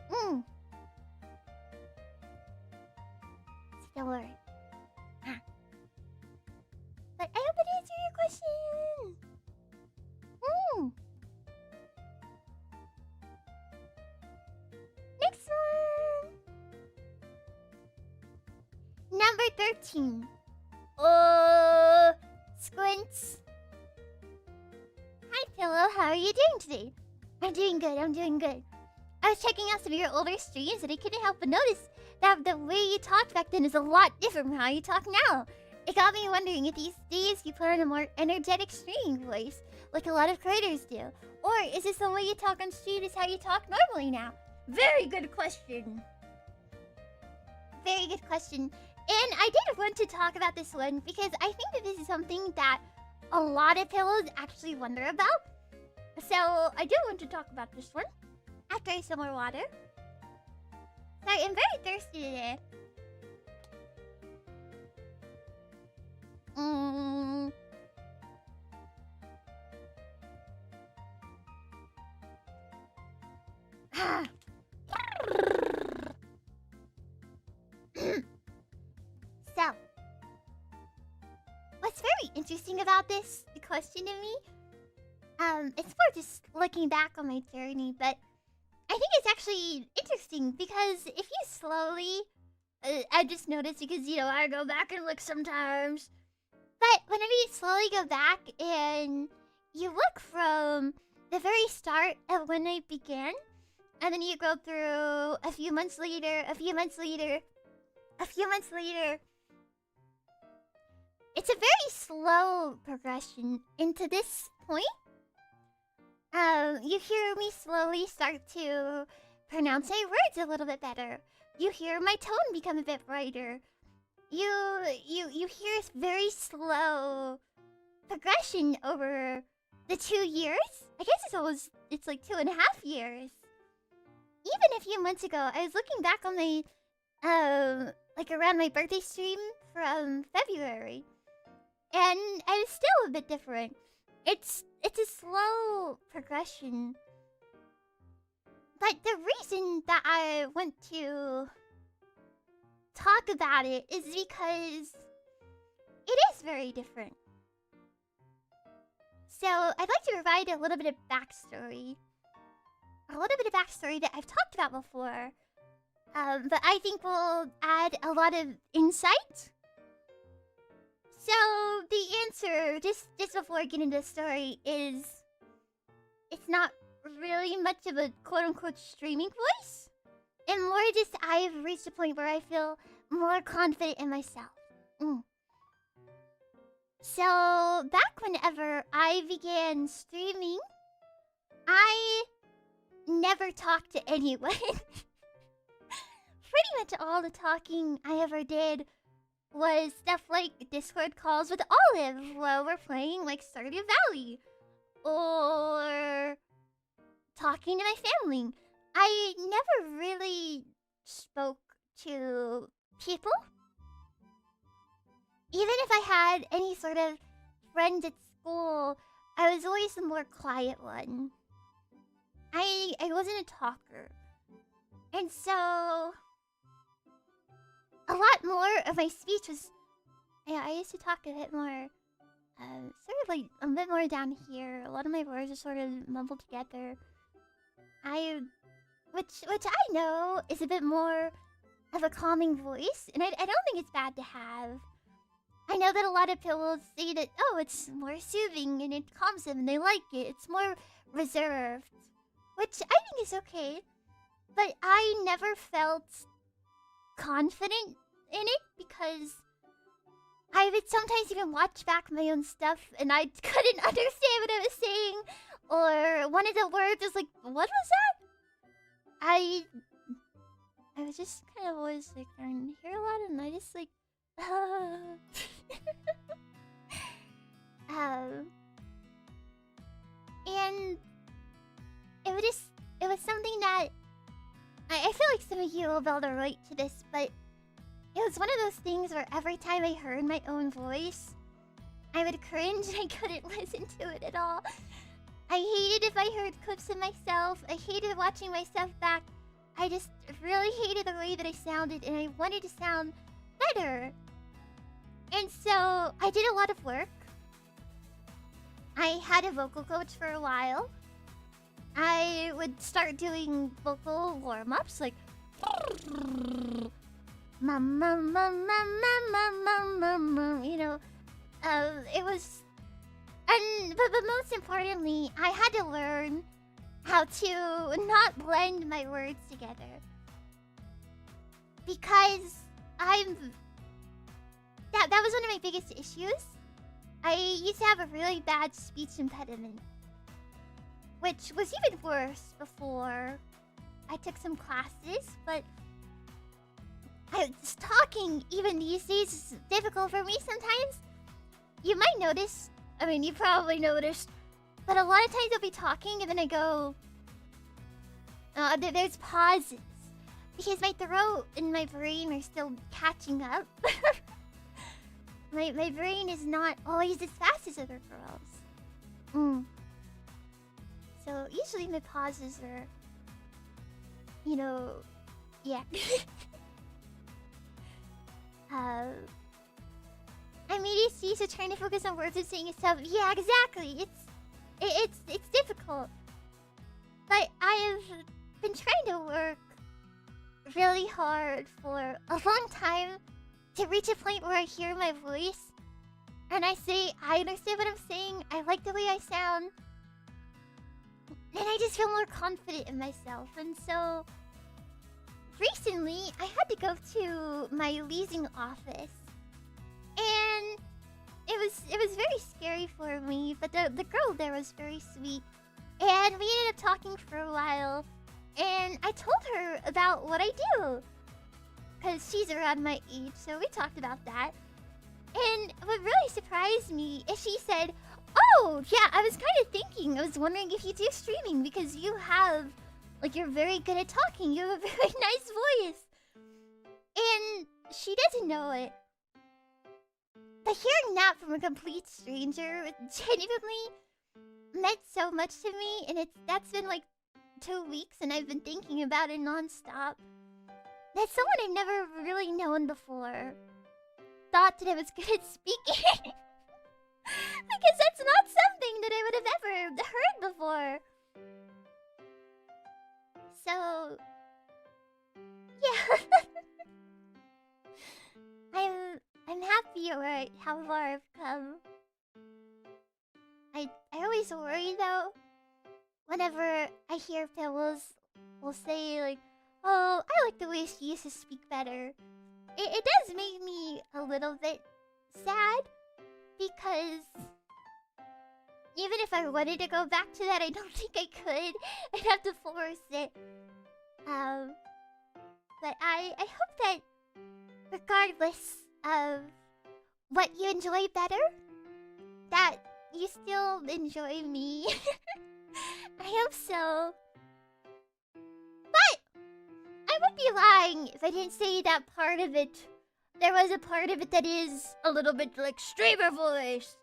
So don't worry. But I hope it answered your question. Next one. Number 13. Squints. Hi, Pillow. How are you doing today? I'm doing good. I was checking out some of your older streams and I couldn't help but notice that the way you talked back then is a lot different from how you talk now. It got me wondering if these days you put on a more energetic streaming voice, like a lot of creators do. Or is this the way you talk on stream is how you talk normally now? Very good question. Very good question. And I did want to talk about this one because I think that this is something that a lot of Pillows actually wonder about. So I do want to talk about this one after some more water. Sorry, I'm very thirsty today. So, what's very interesting about this question to me, it's more just looking back on my journey, but I think it's actually interesting because if you slowly, I just noticed because, you know, I go back and look sometimes, but whenever you slowly go back and you look from the very start of when I began, And then you go through a few months later, a few months later, a few months later. It's a very slow progression into this point. You hear me slowly start to pronounce my words a little bit better. You hear my tone become a bit brighter. You hear very slow progression over the 2 years. I guess it's like 2.5 years. Even a few months ago, I was looking back on my like around my birthday stream from February, and I was still a bit different. It's a slow progression. But the reason that I want to talk about it is because it is very different. So I'd like to provide a little bit of backstory. A little bit of backstory that I've talked about before. But I think will add a lot of insight. So the answer, just before I get into the story, is it's not really much of a quote-unquote streaming voice. And more just I've reached a point where I feel more confident in myself. So back whenever I began streaming, I never talked to anyone. Pretty much all the talking I ever did was stuff like Discord calls with Olive while we're playing like Stardew Valley, or talking to my family. I never really spoke to people. Even if I had any sort of friends at school, I was always the more quiet one. I wasn't a talker. And so a lot more of my speech was, I used to talk a bit more, sort of like a bit more down here. A lot of my words are sort of mumbled together. Which I know is a bit more of a calming voice, and I don't think it's bad to have. I know that a lot of people say that, oh, it's more soothing and it calms them and they like it. It's more reserved, which I think is okay. But I never felt confident in it because I would sometimes even watch back my own stuff and I couldn't understand what I was saying. Or one of the words was like, what was that? I was just kind of always like, I hear a lot and I just like, and it was something that I feel like some of you will be able to relate to this, but it was one of those things where every time I heard my own voice, I would cringe and I couldn't listen to it at all. I hated if I heard clips of myself. I hated watching myself back. I just really hated the way that I sounded, and I wanted to sound better. And so I did a lot of work. I had a vocal coach for a while. I would start doing vocal warm-ups like you know, it was, but most importantly, I had to learn how to not blend my words together, because that was one of my biggest issues. I used to have a really bad speech impediment, which was even worse before I took some classes, but talking even these days is difficult for me sometimes. You might notice, I mean, you probably noticed, but a lot of times I'll be talking and then I go, there's pauses, because my throat and my brain are still catching up. My brain is not always as fast as other girls. So usually my pauses are, you know, yeah. I'm ADHD, so trying to focus on words and saying stuff. Yeah, exactly. It's difficult. But I've been trying to work really hard for a long time to reach a point where I hear my voice and I say, I understand what I'm saying. I like the way I sound. And I just feel more confident in myself. And so recently I had to go to my leasing office. And it was very scary for me, but the girl there was very sweet. And we ended up talking for a while. And I told her about what I do. Because she's around my age, so we talked about that. And what really surprised me is she said, "Oh, yeah, I was kind of thinking, I was wondering if you do streaming because you have, like, you're very good at talking. You have a very nice voice." And she doesn't know it. But hearing that from a complete stranger genuinely meant so much to me. And that's been like 2 weeks and I've been thinking about it nonstop. That's someone I've never really known before. Thought that I was good at speaking. Because that's not something that I would have ever heard before. So, yeah. I'm happy where how far I've come. I always worry though. Whenever I hear Piwwos will say like, "Oh, I like the way she used to speak better." It does make me a little bit sad because even if I wanted to go back to that, I don't think I could. I'd have to force it. But I hope that regardless of what you enjoy better, that you still enjoy me. I hope so. But I would be lying if I didn't say that part of it. There was a part of it that is a little bit like streamer voice.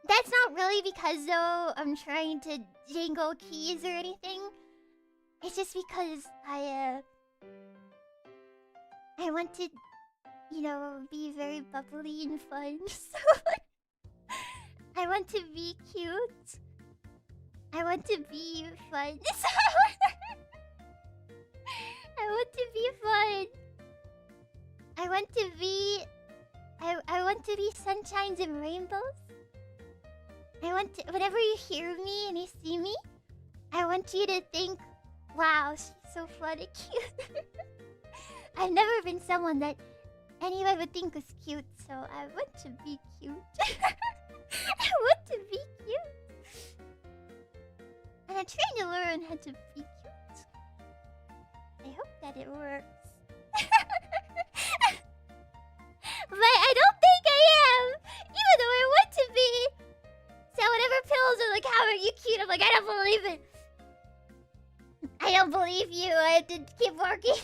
That's not really because though I'm trying to jingle keys or anything. It's just because I want to, you know, be very bubbly and fun. So I want to be cute. I want to be fun. I want to be fun. I want to be... I want to be sunshines and rainbows. I want to... Whenever you hear me and you see me, I want you to think, "Wow, she's so fun and cute." I've never been someone that anyone would think was cute, so I want to be cute. I want to be cute. And I'm trying to learn how to be cute. I hope that it works. But I don't think I am, even though I want to be. So whenever Pillows are like, "How are you cute?" I'm like, I don't believe it. I don't believe you. I have to keep working.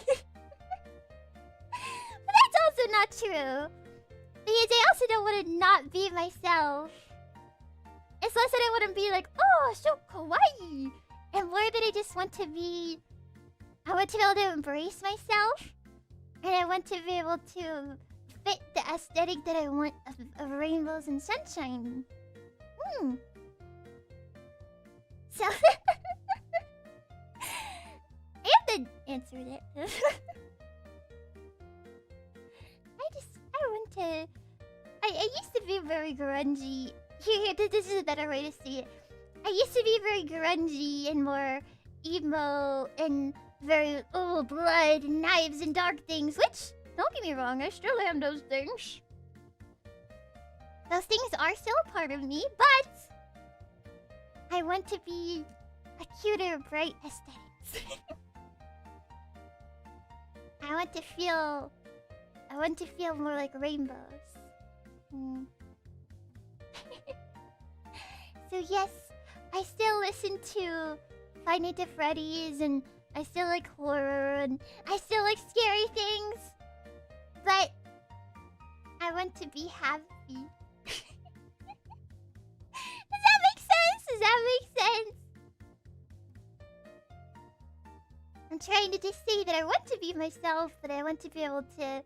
But that's also not true. Because I also don't want to not be myself. It's less that I want to be like, "Oh, so kawaii." And more that I just want to be... I want to be able to embrace myself. And I want to be able to fit the aesthetic that I want of rainbows and sunshine. So... I have to answer it. I want to... I used to be very grungy. Here, this is a better way to see it. I used to be very grungy and more emo and very, oh, blood and knives and dark things, which, don't get me wrong, I still am those things. Those things are still a part of me, but I want to be a cuter, bright aesthetic. I want to feel more like rainbows. So yes, I still listen to Five Nights at Freddy's and I still like horror and I still like scary things. But I want to be happy. Does that make sense? Does that make sense? I'm trying to just say that I want to be myself, but I want to be able to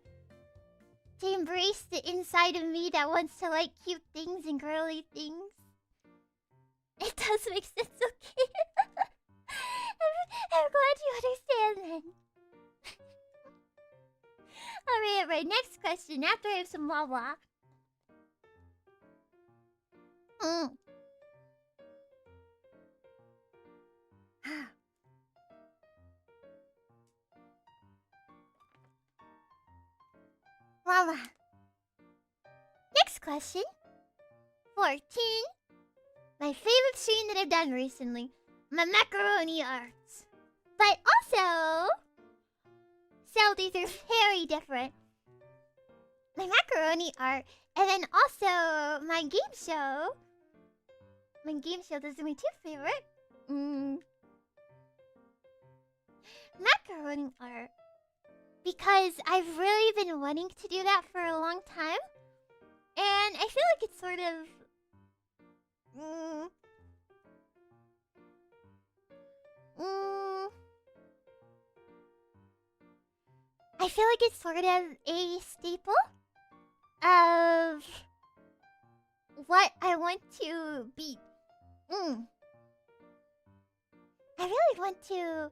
embrace the inside of me that wants to like cute things and girly things. It does make sense, okay? I'm glad you understand then. Alright, next question. After I have some Wawa. Mama. Next question. 14. My favorite stream that I've done recently. My macaroni arts. But also... So these are very different. My macaroni art. And then also my game show. My game show, those are my two favorite. Macaroni art. Because I've really been wanting to do that for a long time. And I feel like it's sort of... I feel like it's sort of a staple of what I want to be. I really want to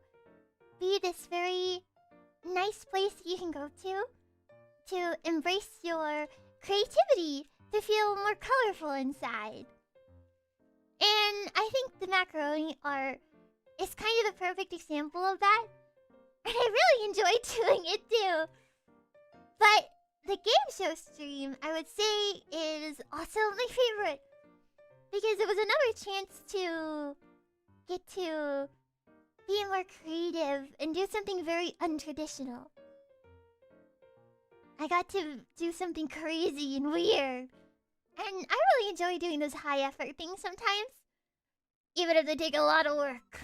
be this very nice place you can go to embrace your creativity, to feel more colorful inside. And I think the macaroni art is kind of the perfect example of that. And I really enjoy doing it too. But the game show stream, I would say, is also my favorite. Because it was another chance to get to be more creative and do something very untraditional. I got to do something crazy and weird. And I really enjoy doing those high effort things sometimes. Even if they take a lot of work.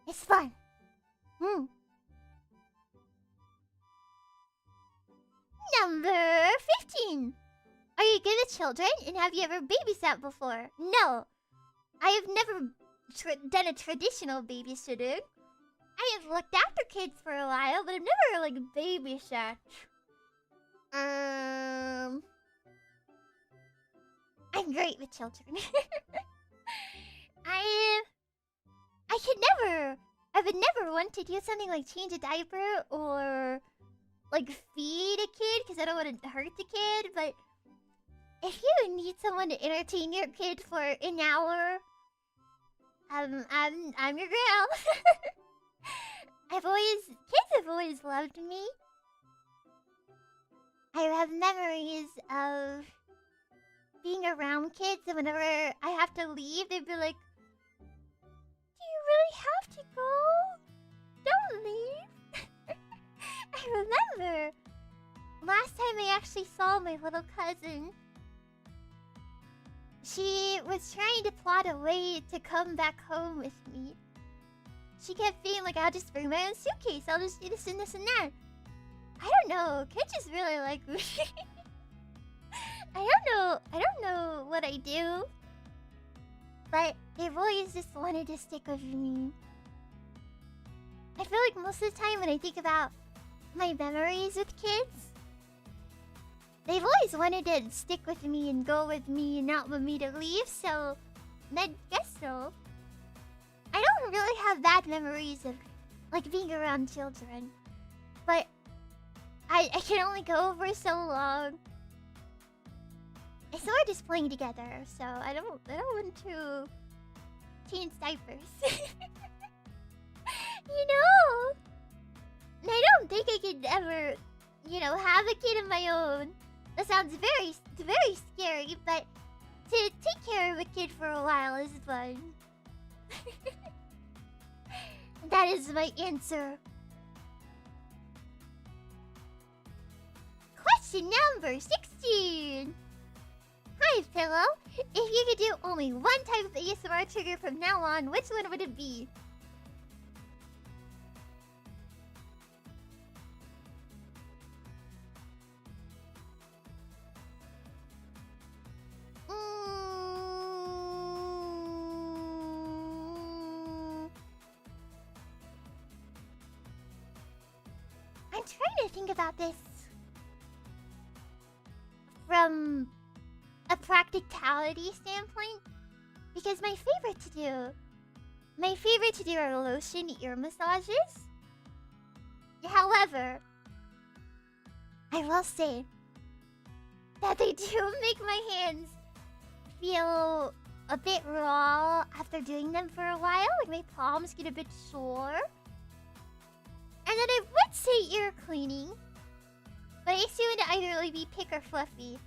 It's fun. Number 15. Are you good with children and have you ever babysat before? No. I have never done a traditional babysitting. I have looked after kids for a while, but I've never, like, babysat. I'm great with children. I would never want to do something like change a diaper or like feed a kid because I don't want to hurt the kid. But if you need someone to entertain your kid for an hour, I'm your girl. Kids have always loved me. I have memories of being around kids, and whenever I have to leave, they'd be like, "Do you really have to go? Don't leave." I remember last time I actually saw my little cousin. She was trying to plot a way to come back home with me. She kept being like, "I'll just bring my own suitcase. I'll just do this and this and that." I don't know. Kids just really like me. I don't know what I do. But they've always just wanted to stick with me. I feel like most of the time when I think about my memories with kids, they've always wanted to stick with me and go with me and not want me to leave, so I guess so. I don't really have bad memories of like being around children. But I can only go for so long. So we're just playing together, so I don't want to change diapers. You know? And I don't think I could ever, have a kid of my own. That sounds very, very scary, but to take care of a kid for a while is fun. That is my answer. Question number 16. Hi, Pillow. If you could do only one type of ASMR trigger from now on, which one would it be? I'm trying to think about this from a practicality standpoint, because my favorite to do are lotion ear massages. However, I will say that they do make my hands feel a bit raw after doing them for a while. Like my palms get a bit sore. And then I would say ear cleaning, but But I assume it'd either really be Pick or Fluffy.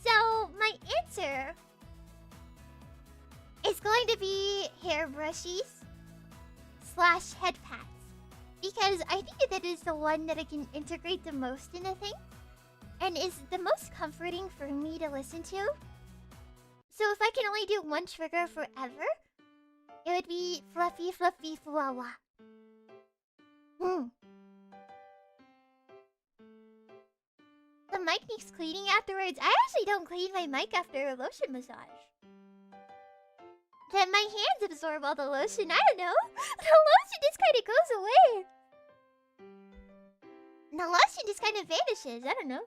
So, my answer is going to be hair brushies / head pats. Because I think that is the one that I can integrate the most in a thing. And is the most comforting for me to listen to. So if I can only do one trigger forever, it would be Fluffy Fluffy Fwawa. The mic needs cleaning afterwards. I actually don't clean my mic after a lotion massage. Then my hands absorb all the lotion. I don't know. The lotion just kind of goes away. The lotion just kind of vanishes. I don't know.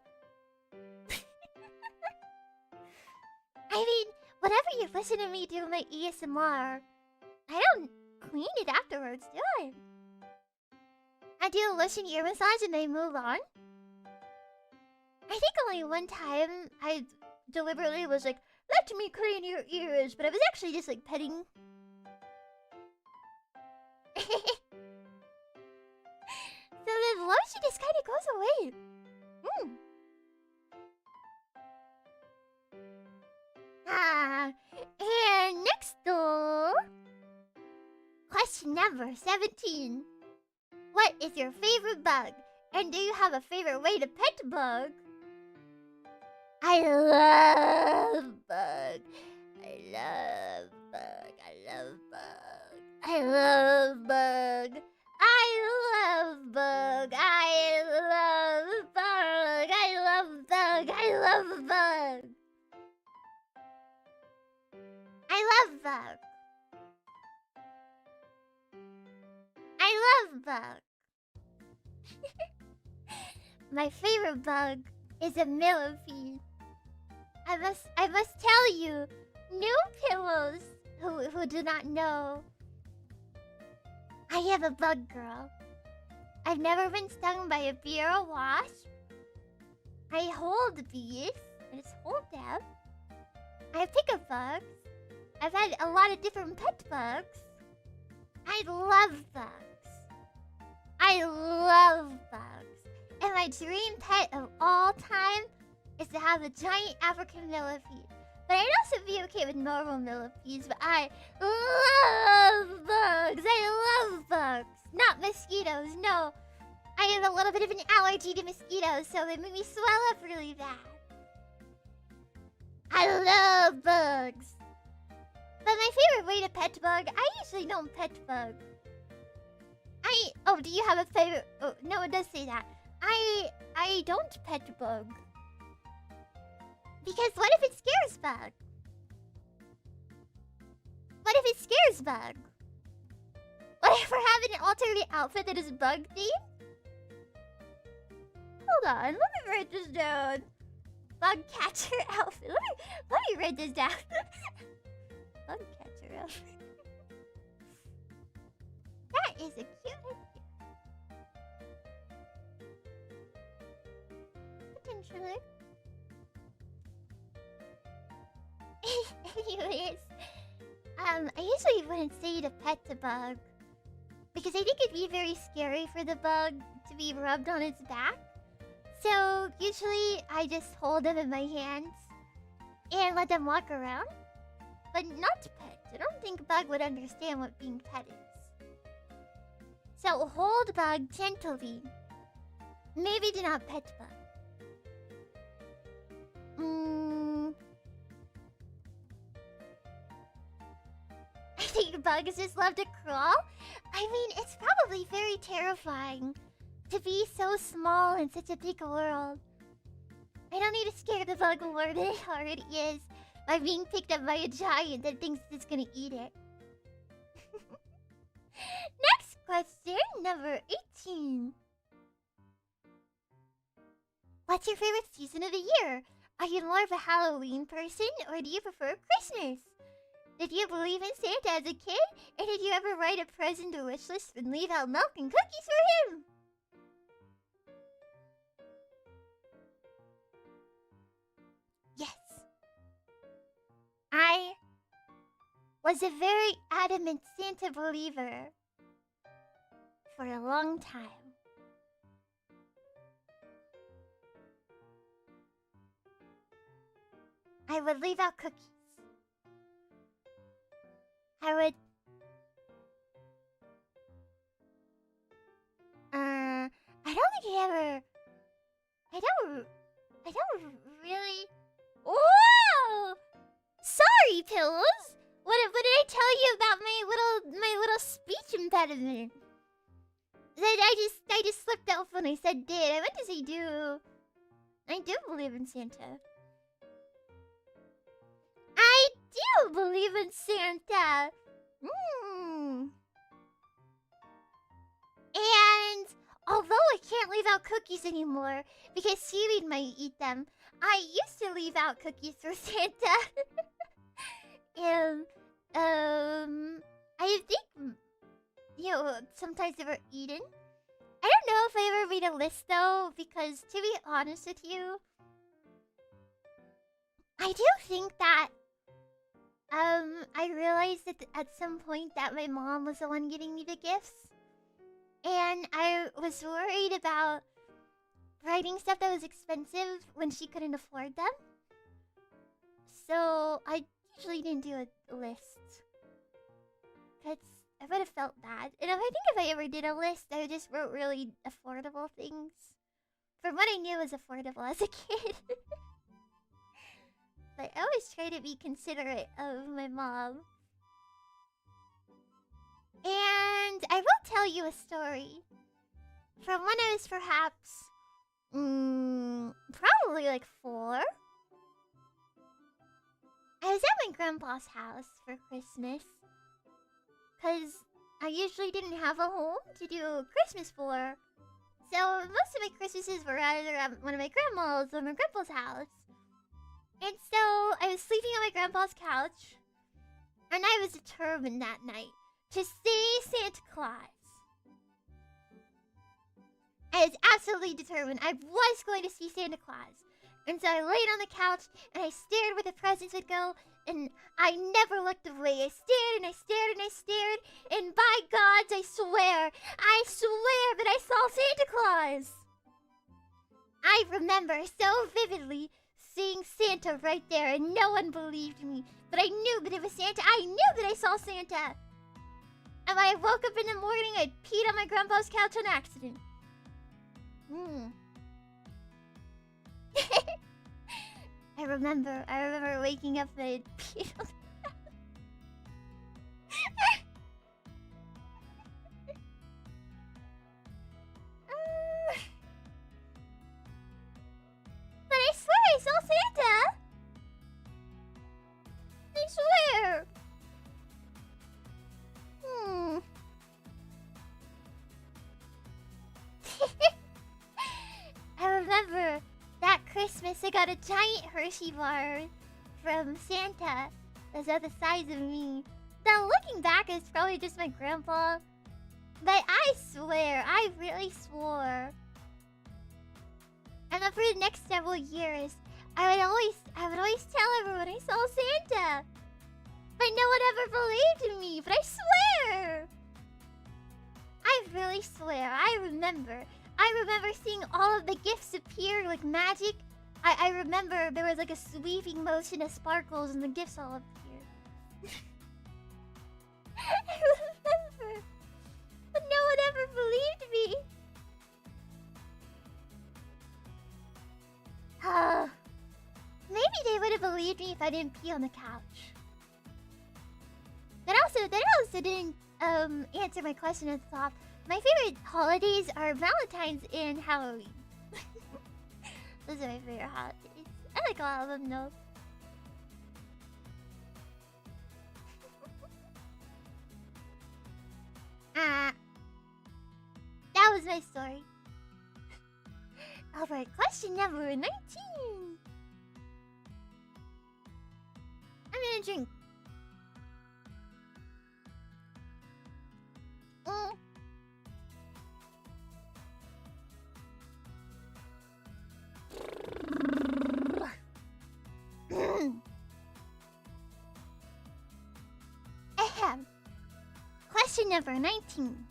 I mean, whenever you listen to me do my ASMR, I don't clean it afterwards, do I? I do a lotion ear massage and then move on. I think only one time I deliberately was like, let me clean your ears, but I was actually just like petting. So the lotion just kind of goes away. And next door, question number 17. What is your favorite bug? And do you have a favorite way to pet bug? I love bug. I love bug. I love bug. I love bug. I love bug. I love bug. I love bug. I love bug. I love bug. I love bug. My favorite bug is a millipede. I must tell you, new pillows who do not know, I am a bug girl. I've never been stung by a bee or a wasp. I hold bees. I just hold them. I pick up bugs. I've had a lot of different pet bugs. I love bugs. I love bugs. And my dream pet of all time is to have a giant African millipede. But I'd also be okay with normal millipedes, but I love bugs. I love bugs. Not mosquitoes, no. I have a little bit of an allergy to mosquitoes, so they make me swell up really bad. I love bugs. But my favorite way to pet bug, I usually don't pet bug. Oh, do you have a favorite? Oh, no, it does say that. I don't pet bug. Because what if it scares bug? What if it scares bug? What if we're having an alternate outfit that is bug themed? Hold on, let me write this down. Bug catcher outfit. Let me write this down. Bug catcher outfit. That is a cute idea. Potentially. Anyways, I usually wouldn't say to pet the bug because I think it'd be very scary for the bug to be rubbed on its back. So usually I just hold them in my hands and let them walk around, but not to pet. I don't think bug would understand what being pet is. So hold bug gently. Maybe do not pet bug. I think bugs just love to crawl. I mean, it's probably very terrifying to be so small in such a big world. I don't need to scare the bug more than it already is by being picked up by a giant that thinks it's gonna eat it. Next question, number 18. What's your favorite season of the year? Are you more of a Halloween person or do you prefer Christmas? Did you believe in Santa as a kid? And did you ever write a present or wish list and leave out milk and cookies for him? Yes. I was a very adamant Santa believer for a long time. I would leave out cookies. I would... I don't think I ever... I don't really... Whoa! Sorry, Pillows! What did I tell you about my little speech impediment? I just slipped out when I said did. I meant to say do. I do believe in Santa. I do believe in Santa. And although I can't leave out cookies anymore because seaweed might eat them, I used to leave out cookies for Santa. And I think, you know, sometimes they were eaten. I don't know if I ever made a list though, because to be honest with you, I do think that I realized that at some point that my mom was the one getting me the gifts. And I was worried about writing stuff that was expensive when she couldn't afford them. So I usually didn't do a list. Cause I would have felt bad. And I think if I ever did a list, I just wrote really affordable things. From what I knew was affordable as a kid. But I always try to be considerate of my mom. And I will tell you a story. From when I was perhaps... probably like 4. I was at my grandpa's house for Christmas. Because I usually didn't have a home to do Christmas for. So most of my Christmases were either at one of my grandma's or my grandpa's house. And so I was sleeping on my grandpa's couch. And I was determined that night to see Santa Claus. I was absolutely determined. I was going to see Santa Claus. And so I laid on the couch and I stared where the presents would go. And I never looked away. I stared and I stared and I stared. And by gods, I swear that I saw Santa Claus. I remember so vividly seeing Santa right there and no one believed me. But I knew that it was Santa. I knew that I saw Santa. And when I woke up in the morning, I peed on my grandpa's couch on accident. I remember waking up and I peed on the couch. But I swear I saw Santa. I swear. I remember that Christmas I got a giant Hershey bar from Santa that's about the size of me. Now looking back, it's probably just my grandpa. But I swear, I really swore. And then for the next several years, I would always tell everyone I saw Santa. But no one ever believed in me, but I swear! I really swear, I remember seeing all of the gifts appear like magic. I remember there was like a sweeping motion of sparkles and the gifts all appeared. I remember. But no one ever believed me. Maybe they would have believed me if I didn't pee on the couch. That also didn't answer my question at the top. My favorite holidays are Valentine's and Halloween. Those are my favorite holidays. I like all of them though. That was my story. Alright, question number 19. I'm gonna drink. Ahem. Question number 19.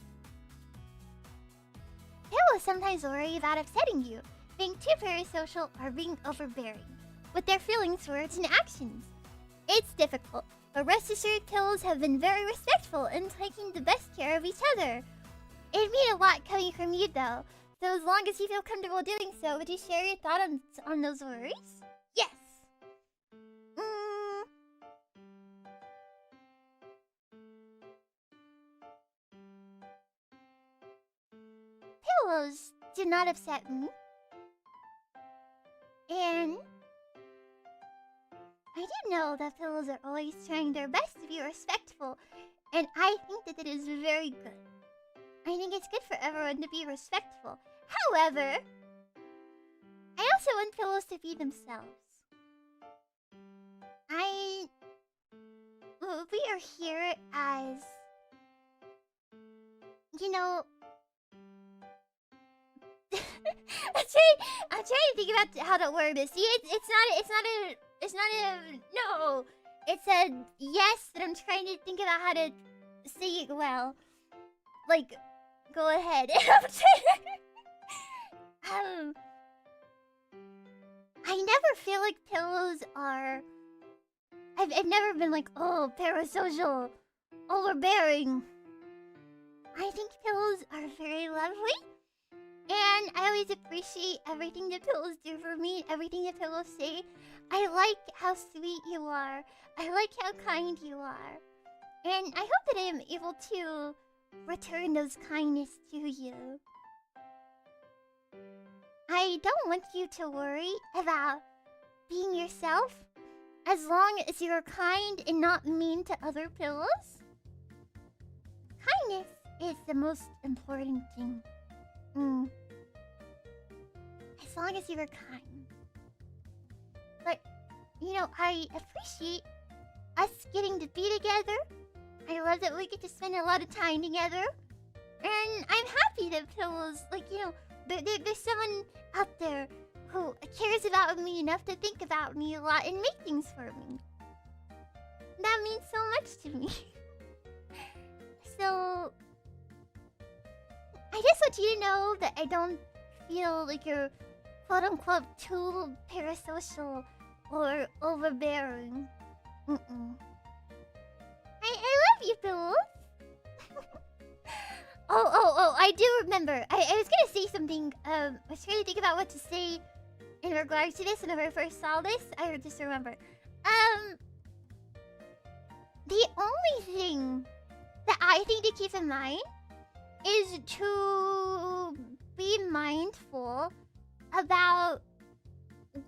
People sometimes worry about upsetting you, being too parasocial, or being overbearing. with their feelings, words, and actions. It's difficult, but rest assured pillows have been very respectful in taking the best care of each other. It'd mean a lot coming from you, though. So as long as you feel comfortable doing so, would you share your thought on those worries? Yes. Pillows do not upset me. And I do know that pillows are always trying their best to be respectful. And I think that it is very good. I think it's good for everyone to be respectful. However, I also want pillows to be themselves. We are here as, you know, I'm trying to think about how to word this. See, it's not a no. It's a yes, and I'm trying to think about how to say it well. Like, go ahead. I never feel like pillows are. I've never been like, oh, parasocial, overbearing. I think pillows are very lovely. And I always appreciate everything that pillows do for me, everything that pillows say. I like how sweet you are. I like how kind you are. And I hope that I am able to return those kindness to you. I don't want you to worry about being yourself as long as you're kind and not mean to other pillows. Kindness is the most important thing. As long as you are kind. But, you know, I appreciate us getting to be together. I love that we get to spend a lot of time together. And I'm happy that pillows, like, you know, there's someone out there who cares about me enough to think about me a lot and make things for me. That means so much to me. So, I just want you to know that I don't feel like you're quote-unquote too parasocial or overbearing. I love you, pillows. Oh, I do remember. I was gonna say something. I was trying to think about what to say in regards to this whenever I first saw this. I just remember. The only thing that I think to keep in mind is to be mindful about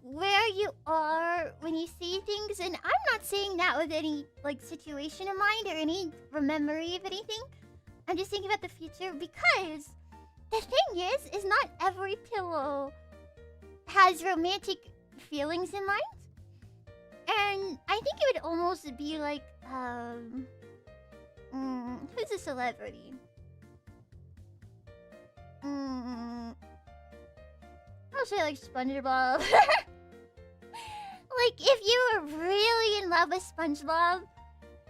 where you are when you see things. And I'm not saying that with any, like, situation in mind or any memory of anything. I'm just thinking about the future because the thing is not every pillow has romantic feelings in mind. And I think it would almost be like, who's a celebrity? I'll say like SpongeBob. Like if you were really in love with SpongeBob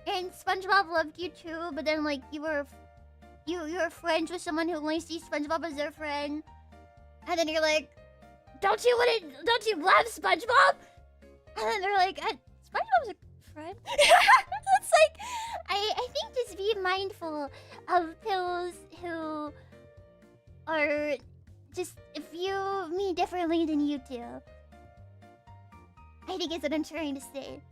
and SpongeBob loved you too, but then like you were friends with someone who only sees SpongeBob as their friend, and then you're like, don't you love SpongeBob? And then they're like, SpongeBob's a friend. It's like, I think just be mindful of pillows who are just view me differently than you do. I think is what I'm trying to say.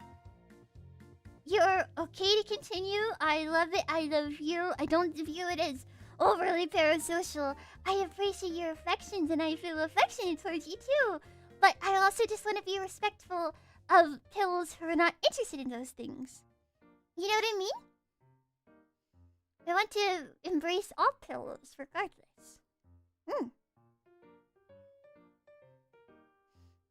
You're okay to continue. I love it. I love you. I don't view it as overly parasocial. I appreciate your affections and I feel affectionate towards you too. But I also just want to be respectful of pillows who are not interested in those things. You know what I mean? I want to embrace all pillows regardless.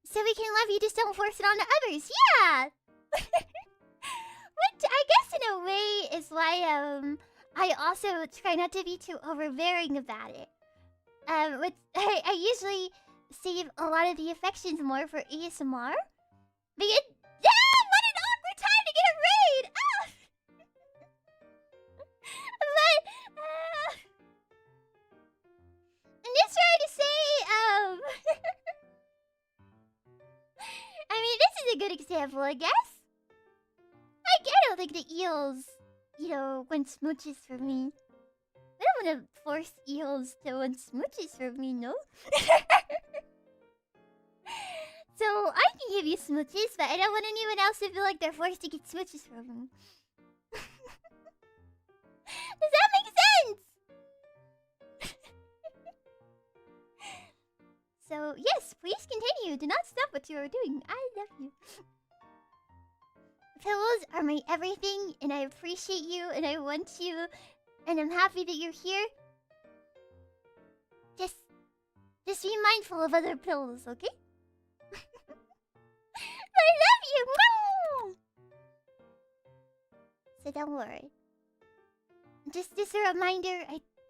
So we can love you, just don't force it on to others. Yeah! Which I guess in a way is why I also try not to be too overbearing about it. Which I usually save a lot of the affections more for ASMR. Because what an awkward time to get a raid! Ah! But I'm just trying to say, I mean, this is understandable, I guess. I don't think the eels, want smooches from me. I don't want to force eels to want smooches from me, no? So, I can give you smooches, but I don't want anyone else to feel like they're forced to get smooches from me. Does that make sense? So, yes, please continue. Do not stop what you are doing. I love you. Pillows are my everything, and I appreciate you, and I want you, and I'm happy that you're here. Just be mindful of other pillows, okay? I love you! So don't worry. Just a reminder,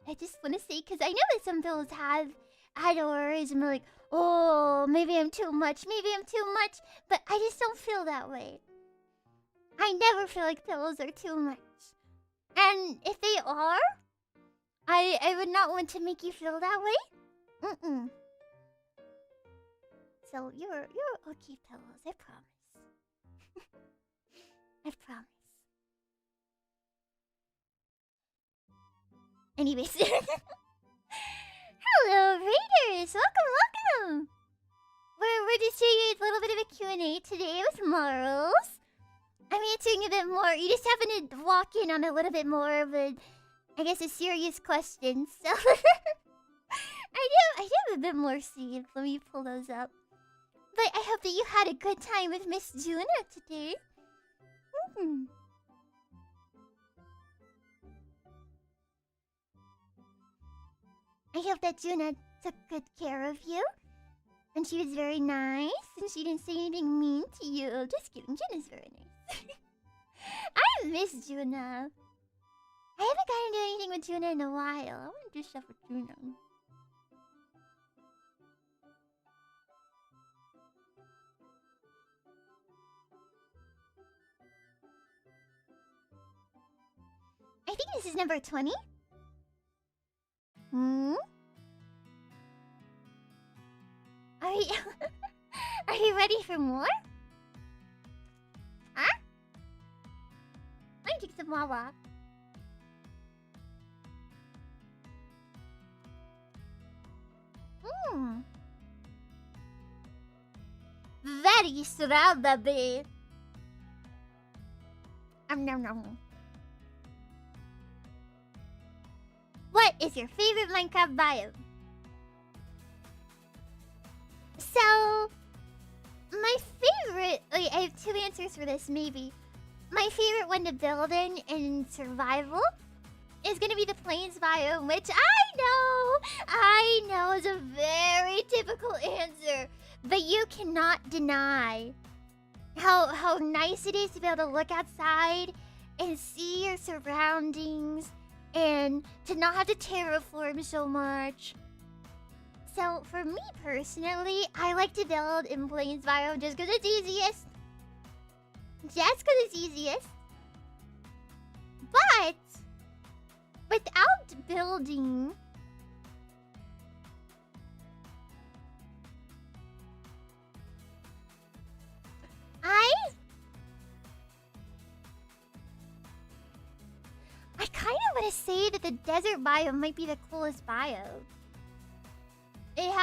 I just want to say, because I know that some pillows have adorers, and they're like, oh, maybe I'm too much, but I just don't feel that way. I never feel like pillows are too much. And if they are, I would not want to make you feel that way. So you're okay, pillows, I promise. I promise. Anyways. Hello, Raiders! Welcome! We're just doing a little bit of a Q&A today with Marshmallows. I'm answering a bit more. You just happen to walk in on a little bit more of a, I guess, a serious question. So I do have a bit more saved. Let me pull those up. But I hope that you had a good time with Miss Juna today. I hope that Juna took good care of you. And she was very nice. And she didn't say anything mean to you. Just kidding. Juna's very nice. I miss Juna. I haven't gotten to do anything with Juna in a while. I want to do stuff with Juna. I think this is number 20. Are you ready for more? Huh? Let me take some Wawa. Very strawberry. Nom. What is your favorite Minecraft biome? So, my favorite... Okay, I have two answers for this, maybe. My favorite one to build in survival is going to be the plains biome, which I know is a very typical answer. But you cannot deny how nice it is to be able to look outside and see your surroundings and to not have to terraform so much. So, for me personally, I like to build in plains biome just because it's easiest. But without building, I kind of want to say that the desert biome might be the coolest biome. It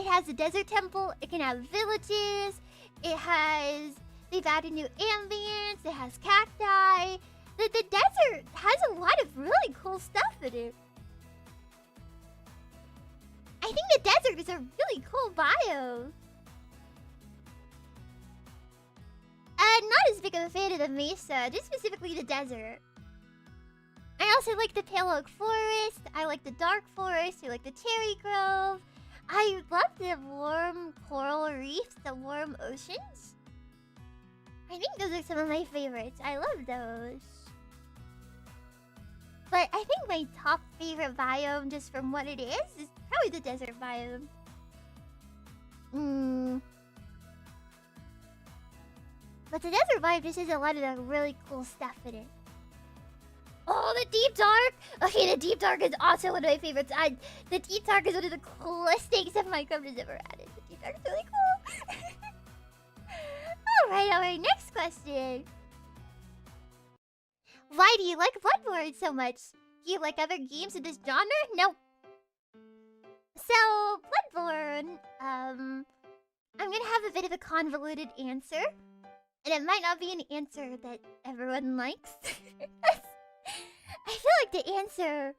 has a desert temple. It can have villages. They've added new ambience. It has cacti. The desert has a lot of really cool stuff in it. I think the desert is a really cool biome. Not as big of a fan of the mesa, just specifically the desert. I also like the pale oak forest. I like the dark forest. I like the cherry grove. I love the warm coral reefs, the warm oceans. I think those are some of my favorites. I love those. But I think my top favorite biome, just from what it is probably the desert biome. But the desert biome just has a lot of the really cool stuff in it. Oh, the deep dark! Okay, the deep dark is also one of my favorites. The deep dark is one of the coolest things that Minecraft has ever added. The deep dark is really cool. Alright, next question. Why do you like Bloodborne so much? Do you like other games in this genre? Nope. So, Bloodborne, I'm gonna have a bit of a convoluted answer. And it might not be an answer that everyone likes. I feel like the answer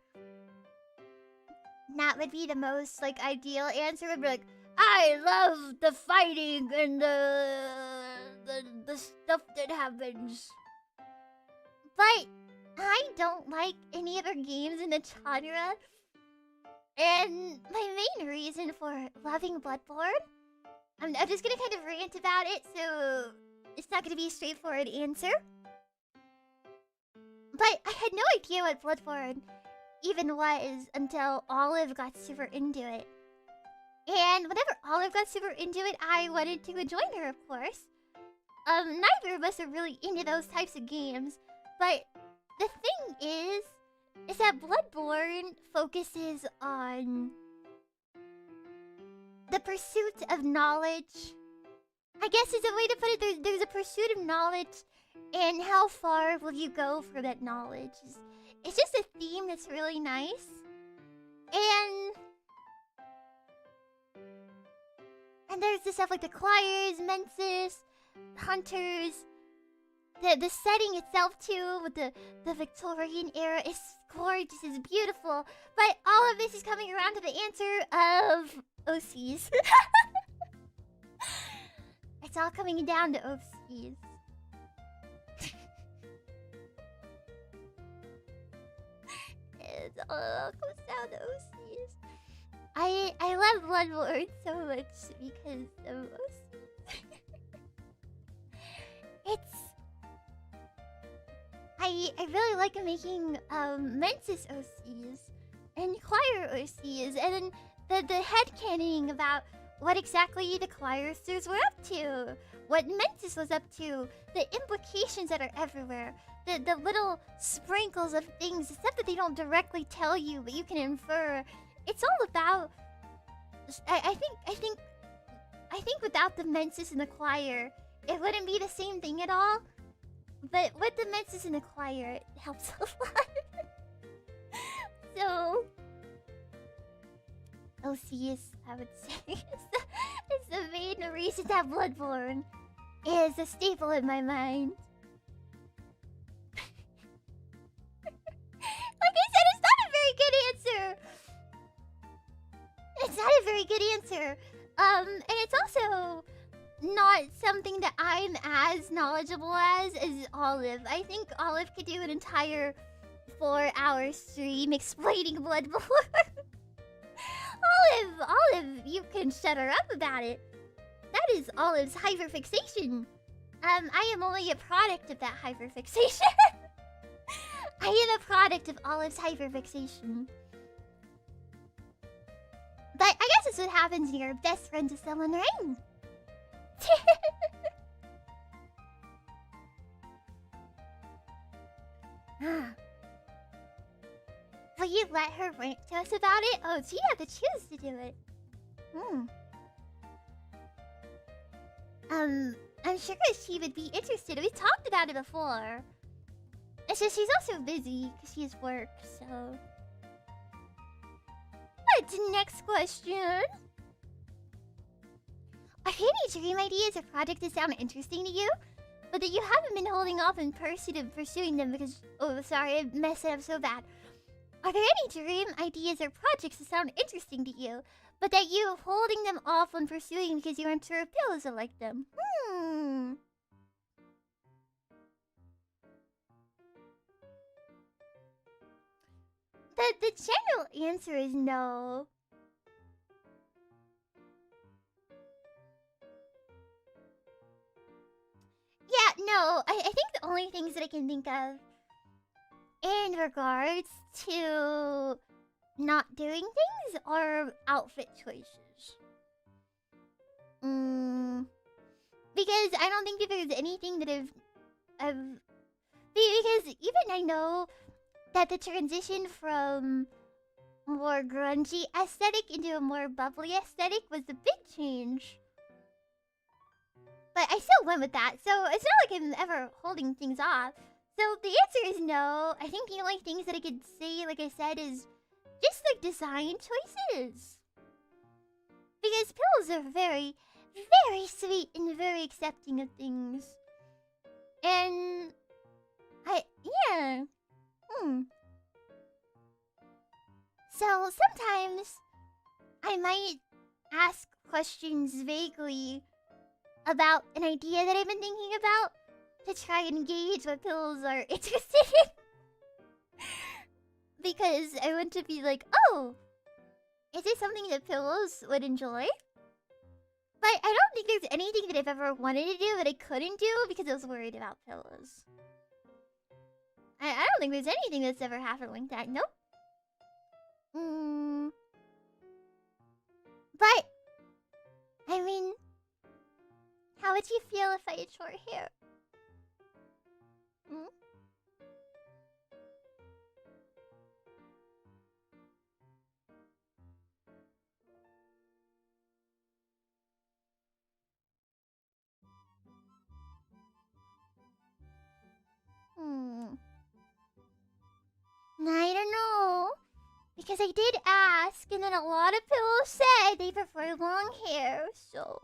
that would be the most, like, ideal answer would be like, I love the fighting and the stuff that happens. But I don't like any other games in the genre. And my main reason for loving Bloodborne, I'm just gonna kind of rant about it, so it's not gonna be a straightforward answer. But I had no idea what Bloodborne even was until Olive got super into it. And whenever Olive got super into it, I wanted to join her, of course. Neither of us are really into those types of games. But the thing is that Bloodborne focuses on the pursuit of knowledge. I guess is a way to put it. There's a pursuit of knowledge, and how far will you go for that knowledge? It's just a theme that's really nice. And there's the stuff like the choirs, menses, hunters. The setting itself too, with the Victorian era, is gorgeous, it's beautiful. But all of this is coming around to the answer of OCs. It's all coming down to OCs. It all comes down to OCs. I love Bloodborne so much because of OCs. I really like making Mensis OCs and choir OCs, and then the headcanon about what exactly the choristers were up to, what Mensis was up to, the implications that are everywhere, the little sprinkles of things, the stuff that they don't directly tell you but you can infer. It's all about. I think without the Mensis and the choir, it wouldn't be the same thing at all. But with the Mensis and the choir, it helps a lot. So, OCs, I would say, is the main reason that Bloodborne is a staple in my mind. Like I said, it's not a very good answer. It's not a very good answer. And it's also not something that I'm as knowledgeable as Olive. I think Olive could do an entire 4-hour stream explaining Bloodborne. Olive, you can shut her up about it. That is Olive's hyperfixation. I am only a product of that hyperfixation. I am a product of Olive's hyperfixation. But I guess that's what happens when you're best friends with someone, right? Will you let her rant to us about it? Oh, so you have to choose to do it. I'm sure she would be interested. We talked about it before. It's just she's also busy because she has work, so. What's the next question? Are there any dream ideas or projects that sound interesting to you, but that you haven't been holding off in pursuing them because... Oh, sorry, I messed it up so bad. Are there any dream ideas or projects that sound interesting to you, but that you're holding them off on pursuing because you aren't sure if Pillows will like them? The general answer is no. Yeah, no. I think the only things that I can think of in regards to not doing things are outfit choices. Because I don't think that there's anything that I've because even I know that the transition from more grungy aesthetic into a more bubbly aesthetic was a big change. But I still went with that, so it's not like I'm ever holding things off. So the answer is no. I think the only things that I could say, like I said, is just like design choices. Because pills are very, very sweet and very accepting of things. And yeah. So sometimes I might ask questions vaguely about an idea that I've been thinking about to try and gauge what pills are interested in. Because I want to be like, oh, is this something that pillows would enjoy? But I don't think there's anything that I've ever wanted to do that I couldn't do because I was worried about pillows. I don't think there's anything that's ever happened like that. Nope. But, I mean, how would you feel if I had short hair? I don't know. Because I did ask, and then a lot of people said they prefer long hair, so...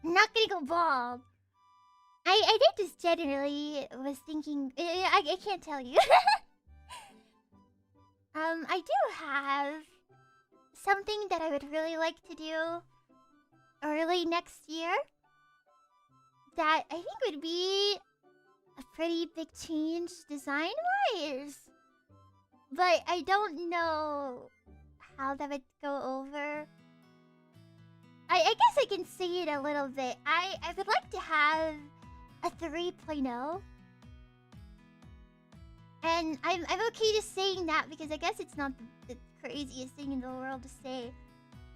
I'm not gonna go bald. I did just generally was thinking... I can't tell you. I do have something that I would really like to do early next year that I think would be a pretty big change design-wise. But I don't know how that would go over. I guess I can say it a little bit. I would like to have a 3.0. And I'm okay just saying that because I guess it's not the craziest thing in the world to say.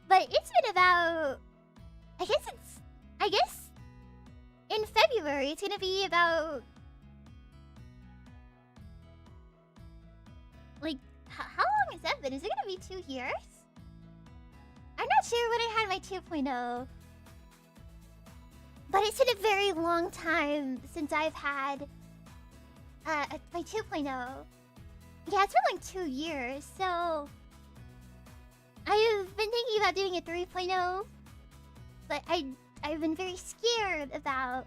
But it's been about... I guess in February it's gonna be about... Like, how long has that been? Is it gonna be 2 years? I'm not sure when I had my 2.0. But it's been a very long time since I've had my 2.0. Yeah, it's been like 2 years, so... I've been thinking about doing a 3.0. But I've been very scared about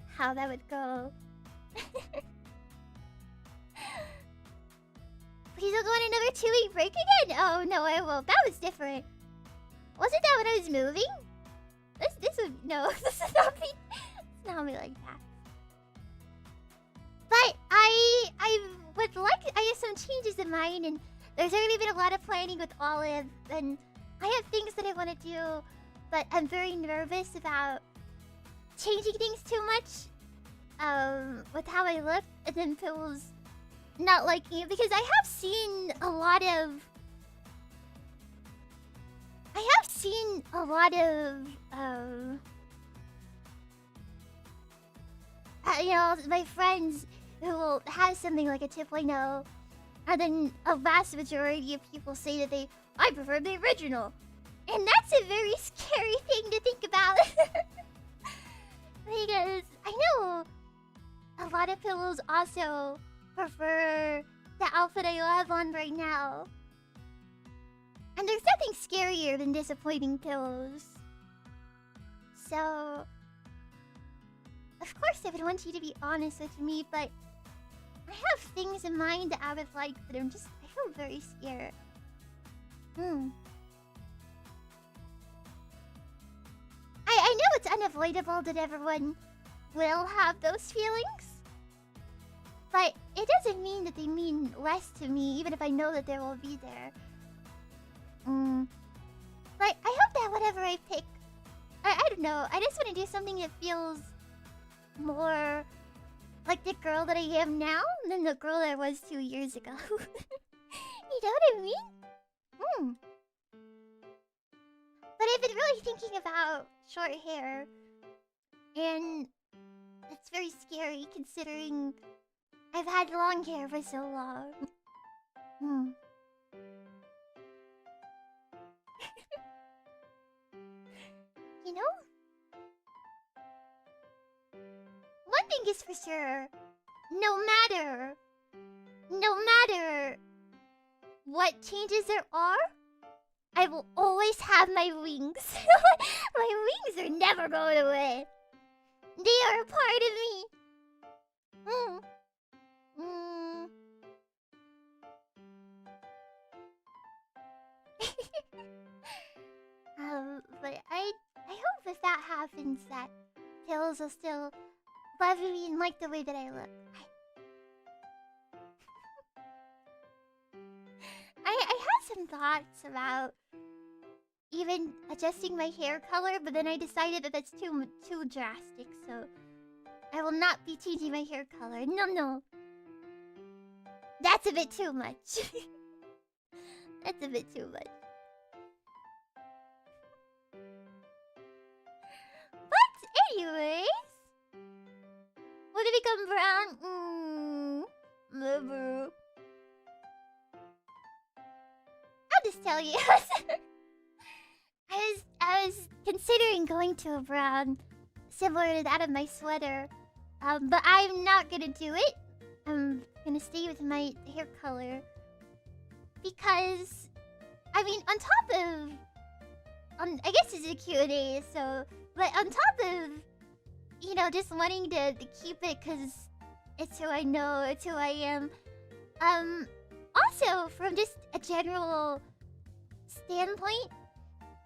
how that would go. Please don't go on another 2-week break again? Oh, no, I won't. That was different. Wasn't that when I was moving? This would... No, this is not me. It's not me like that. But I would like... I have some changes in mind, and there's already been a lot of planning with Olive, and I have things that I want to do, but I'm very nervous about changing things too much with how I look, and then Phil's not liking it, because I have seen a lot of... you know, my friends who will have something like a 2.0, and then a vast majority of people say that I prefer the original. And that's a very scary thing to think about. Because I know a lot of pillows also prefer the outfit I have on right now. And there's nothing scarier than disappointing pillows. So... Of course I would want you to be honest with me, but... I have things in mind that I would like, but I feel very scared. I know it's unavoidable that everyone will have those feelings. But it doesn't mean that they mean less to me, even if I know that they will be there. But I hope that whatever I pick... I don't know, I just want to do something that feels more like the girl that I am now than the girl that I was 2 years ago. You know what I mean? But I've been really thinking about short hair. And it's very scary considering I've had long hair for so long. You know? One thing is for sure. No matter what changes there are, I will always have my wings. My wings are never going away. They are a part of me. But I hope if that happens that Pills will still love me and like the way that I look. I had some thoughts about even adjusting my hair color, but then I decided that that's too drastic, so I will not be changing my hair color. No. That's a bit too much. That's a bit too much. But anyways, would it become brown? Never. I'll just tell you. I was considering going to a brown similar to that of my sweater, but I'm not gonna do it. I'm gonna stay with my hair color because, I mean, on top of, I guess it's a Q&A, so, but on top of, you know, just wanting to keep it because it's who I know, it's who I am. Also, from just a general standpoint,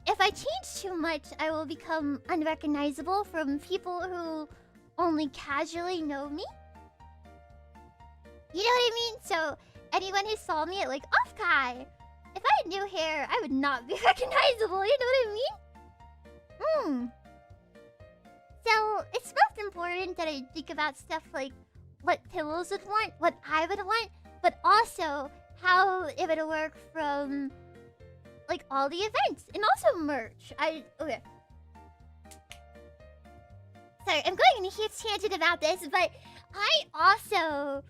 if I change too much, I will become unrecognizable from people who only casually know me. You know what I mean? So, anyone who saw me at, like, Off-Kai, if I had new hair, I would not be recognizable, you know what I mean? So, it's most important that I think about stuff like what Pillows would want, what I would want, but also how it would work from, like, all the events, and also merch. Okay. Sorry, I'm going on a huge tangent about this, but I also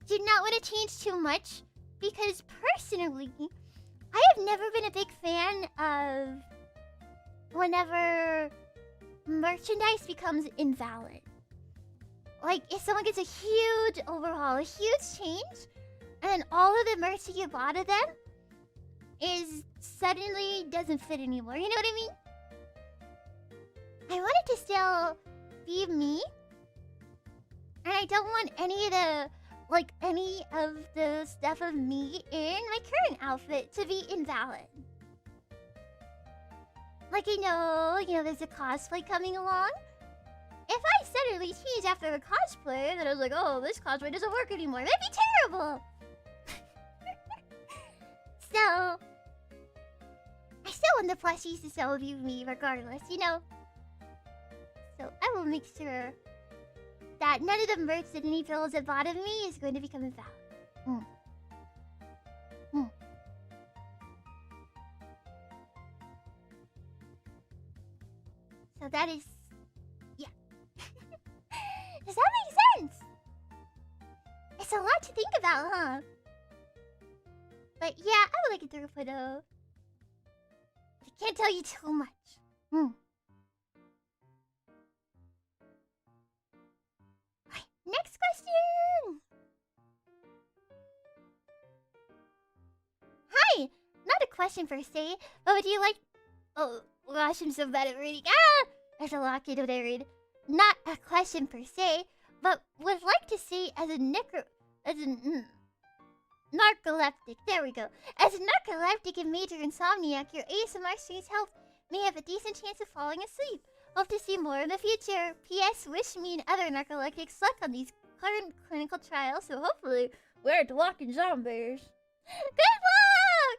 do not want to change too much because personally, I have never been a big fan of whenever merchandise becomes invalid. Like, if someone gets a huge overhaul, a huge change, and all of the merch that you bought of them is suddenly doesn't fit anymore. You know what I mean? I want it to still be me. And I don't want any of the stuff of me in my current outfit to be invalid. Like, you know, there's a cosplay coming along. If I suddenly change after a cosplay, then I was like, oh, this cosplay doesn't work anymore. That'd be terrible. So, I still want the plushies to still be me regardless, you know? So, I will make sure that none of the merch that any Pillows have bought of me is going to become invalid. So that is... yeah. Does that make sense? It's a lot to think about, huh? But yeah, I would like a throughput though. I can't tell you too much. Next question! Hi! Not a question per se, but would you like... oh gosh, I'm so bad at reading. There's a lot to read. Not a question per se, but would like to see as a narcoleptic. There we go. As a narcoleptic and major insomniac, your ASMR streams help may have a decent chance of falling asleep. Hope to see more in the future. P.S. Wish me and other narcoleptics luck on these current clinical trials, so hopefully we're at walking zombies. Good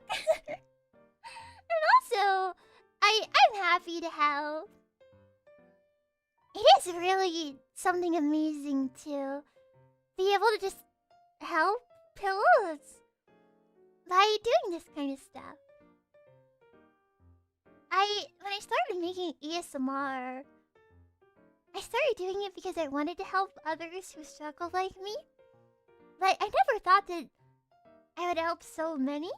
luck! And also, I'm happy to help. It is really something amazing to be able to just help Pillows. by doing this kind of stuff. When I started making ASMR, I started doing it because I wanted to help others who struggle like me. But I never thought that I would help so many.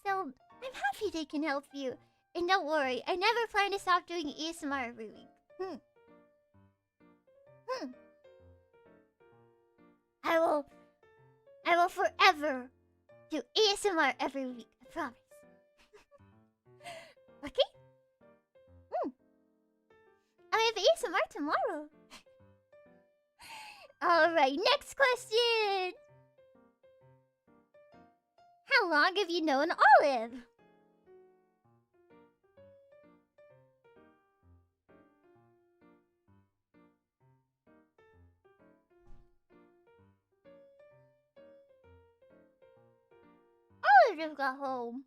So I'm happy they can help you. And don't worry, I never plan to stop doing ASMR every week. I will forever do ASMR every week, I promise. Okay? I have ASMR tomorrow. Alright, next question! How long have you known Olive? Olive just got home.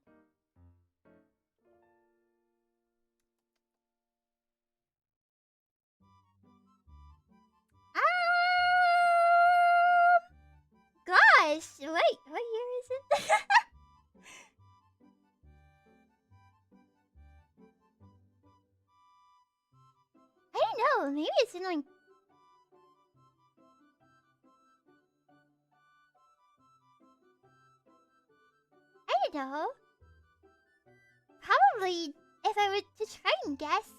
Gosh, wait, what year is it? I don't know, maybe it's in like... I don't know. Probably, if I were to try and guess,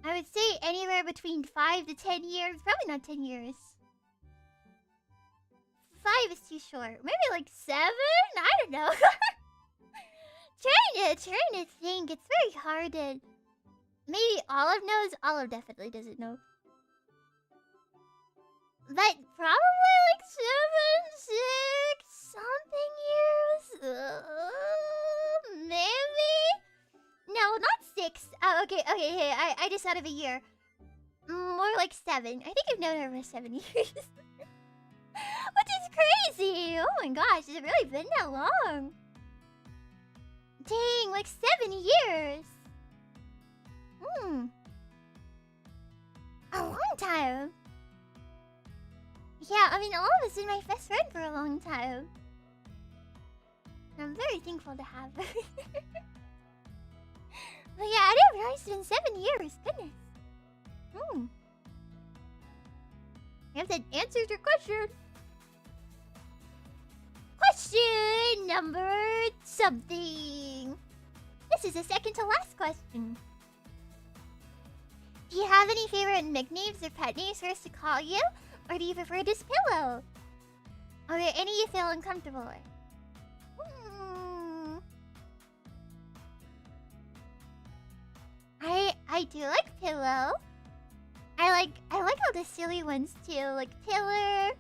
I would say anywhere between 5 to 10 years. Probably not 10 years. 5 is too short. Maybe like 7? I don't know. trying to think. It's very hard to... Maybe Olive knows. Olive definitely doesn't know. But probably like 7, 6, something years. Maybe? No, not 6. Oh, okay. I just thought of a year. More like 7. I think I've known her for 7 years. Which is crazy! Oh my gosh, has it really been that long? Dang, like 7 years! A long time! Yeah, I mean, Olive has been my best friend for a long time. I'm very thankful to have her. But yeah, I didn't realize it's been 7 years. Goodness. I hope that answers your question. Question number something. This is the second to last question. Do you have any favorite nicknames or pet names for us to call you? Or do you prefer just Pillow? Are there any you feel uncomfortable with? I do like Pillow. I like all the silly ones too, like Pillar,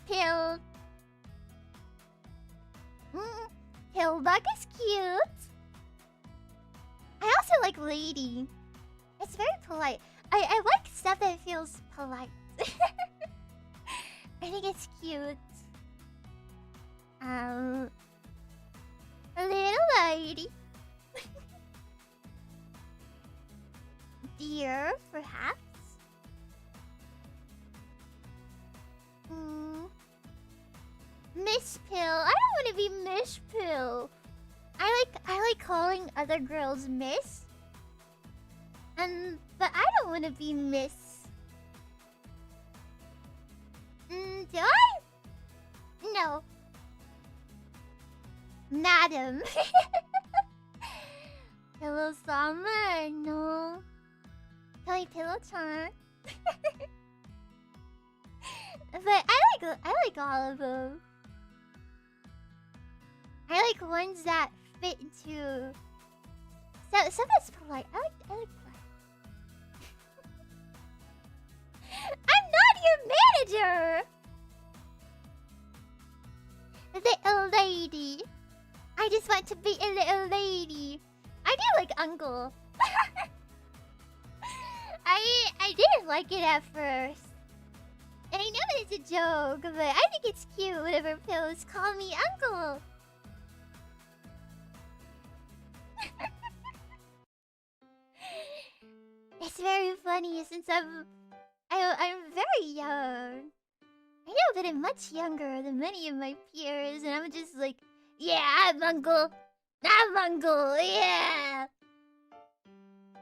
Pill. Pillbug is cute. I also like Lady. It's very polite. I like stuff that feels polite. I think it's cute. Little Lady. Dear, perhaps. Miss Pill. I don't want to be Miss Pill. I like calling other girls Miss. But I don't want to be Miss. Do I? No. Madam. Pillow Summer, no. Tell me Pillow-chan. But I like all of them. I like ones that fit into some that's polite. I like polite. I'm not your manager. Little lady. I just want to be a little lady. I do like Uncle. I didn't like it at first. And I know that it's a joke, but I think it's cute whenever pillows call me Uncle. It's very funny since I'm very young. I know that I'm much younger than many of my peers, and I'm just like, yeah, I'm Uncle. I'm Uncle, yeah.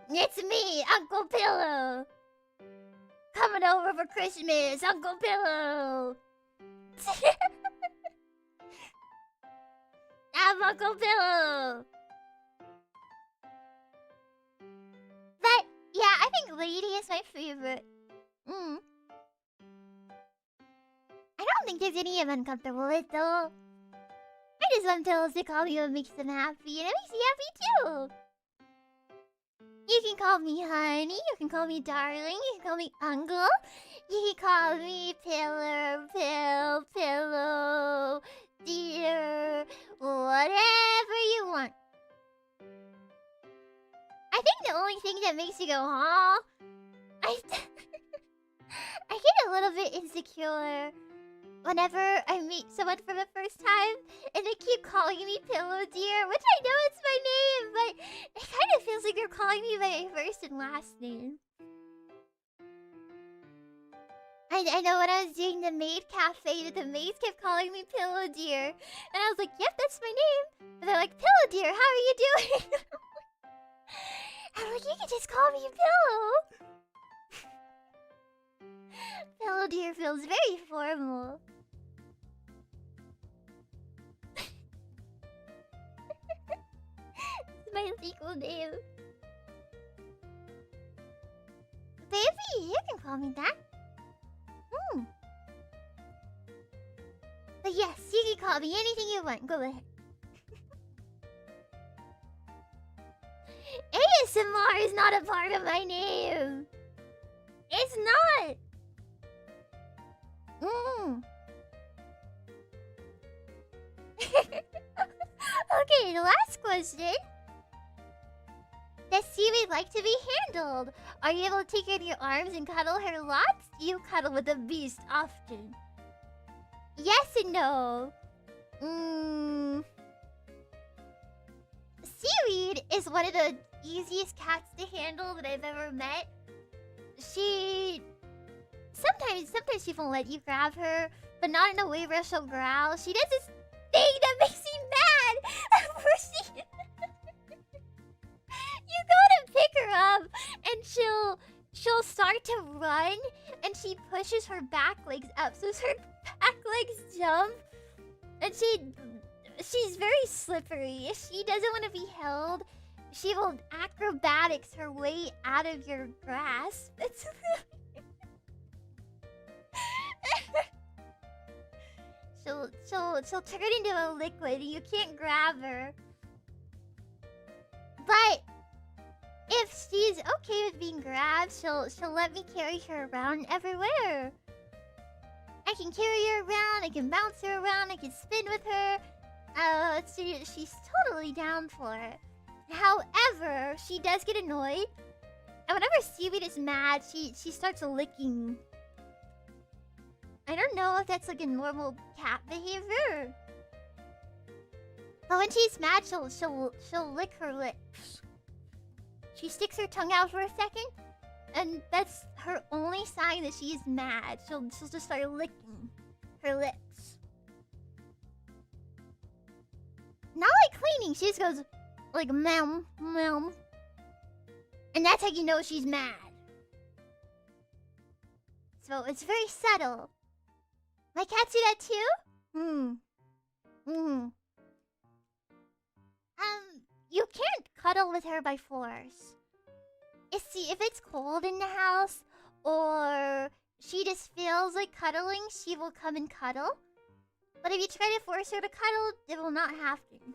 It's me, Uncle Pillow. Coming over for Christmas, Uncle Pillow. I'm Uncle Pillow. But yeah, I think Lady is my favorite. I don't think there's any I'm uncomfortable with though. I just want pillows to call me what makes them happy, and it makes me happy too. You can call me honey, you can call me darling, you can call me uncle, you can call me pillow, dear, whatever you want. I think the only thing that makes you go, huh? I get a little bit insecure whenever I meet someone for the first time and they keep calling me PillowDear, which I know it's my name, but it kind of feels like they're calling me by my first and last name. I know when I was doing the maid cafe, the maids kept calling me PillowDear, and I was like, yep, that's my name. And they're like, PillowDear, how are you doing? I'm like, you can just call me Pillow. PillowDear feels very formal. It's my legal name. Baby, you can call me that. But yes, you can call me anything you want. Go ahead. ASMR is not a part of my name. It's not. Okay, the last question. Does seaweed like to be handled? Are you able to take her in your arms and cuddle her lots? Do you cuddle with the beast often? Yes and no. Seaweed is one of the easiest cats to handle that I've ever met. Sometimes she won't let you grab her, but not in a way where she'll growl. She does this thing that makes me mad. You go to pick her up, and she'll start to run, and she pushes her back legs up, so her back legs jump, and she's very slippery. If she doesn't want to be held, she will acrobatics her way out of your grasp. It's really... she'll turn into a liquid and you can't grab her. But if she's okay with being grabbed, she'll let me carry her around everywhere. I can carry her around, I can bounce her around, I can spin with her. She's totally down for it. However, she does get annoyed. And whenever Seaweed is mad, she starts licking. I don't know if that's like a normal cat behavior. But when she's mad, she'll lick her lips. She sticks her tongue out for a second, and that's her only sign that she is mad. She'll just start licking her lips. Not like cleaning, she just goes like meow, meow. And that's how you know she's mad. So it's very subtle. My cats do that too? You can't cuddle with her by force. If it's cold in the house, or she just feels like cuddling, she will come and cuddle. But if you try to force her to cuddle, it will not happen.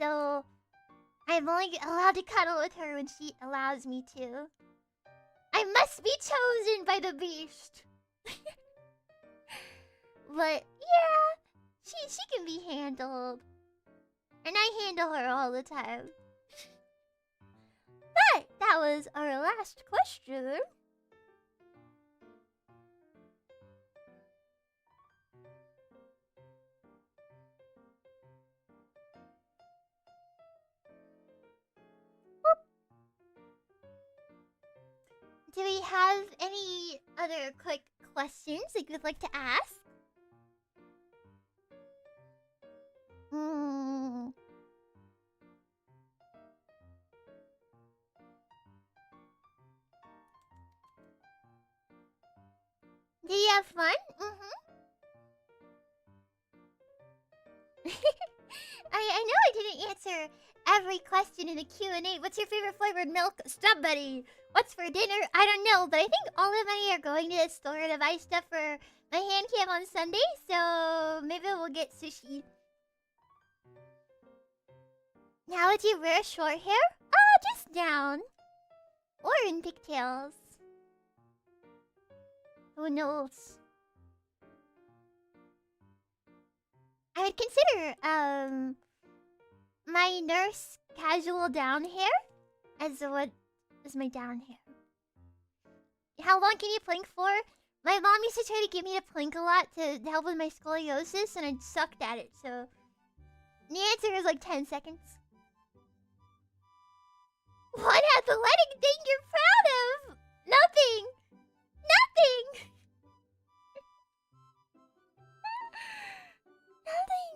So, I'm only allowed to cuddle with her when she allows me to. I must be chosen by the beast. But yeah, she can be handled. And I handle her all the time. But that was our last question. Do we have any other quick questions that you'd like to ask? Hmm. Do you have fun? I know I didn't answer every question in the Q&A. What's your favorite flavored milk? Strawberry. What's for dinner? I don't know, but I think all the money are going to the store to buy stuff for my hand cam on Sunday, so maybe we'll get sushi. Now would you wear short hair? Oh, just down. Or in pigtails. Who knows? I would consider my nurse casual down hair as what is my down hair. How long can you plank for? My mom used to try to get me to plank a lot to help with my scoliosis, and I sucked at it, so the answer is like 10 seconds. What athletic thing you're proud of? Nothing! Nothing! Nothing!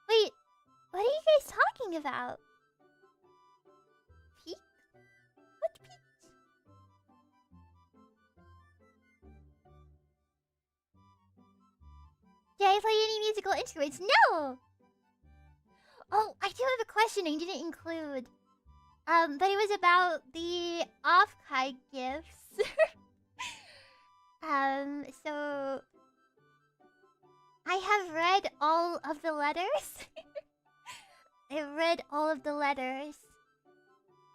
Wait, what are you guys talking about? Peak? What peak? Did I play any musical instruments? No! Oh, I do have a question I didn't include. But it was about the off-kai gifts. So I have read all of the letters. I've read all of the letters.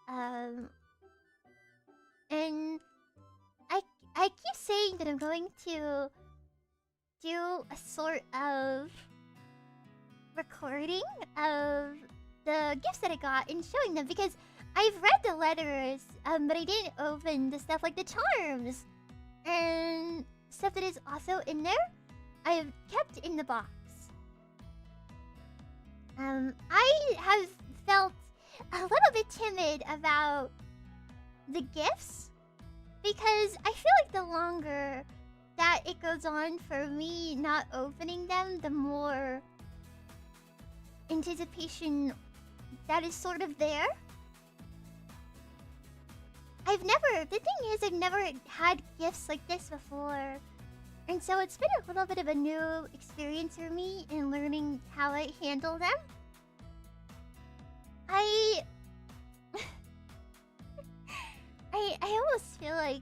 And I keep saying that I'm going to do a sort of recording of the gifts that I got and showing them, because I've read the letters, but I didn't open the stuff like the charms and stuff that is also in there. I've kept in the box. I have felt a little bit timid about the gifts because I feel like the longer that it goes on for me not opening them, the more anticipation that is sort of there. The thing is, I've never had gifts like this before. And so it's been a little bit of a new experience for me in learning how I handle them. I almost feel like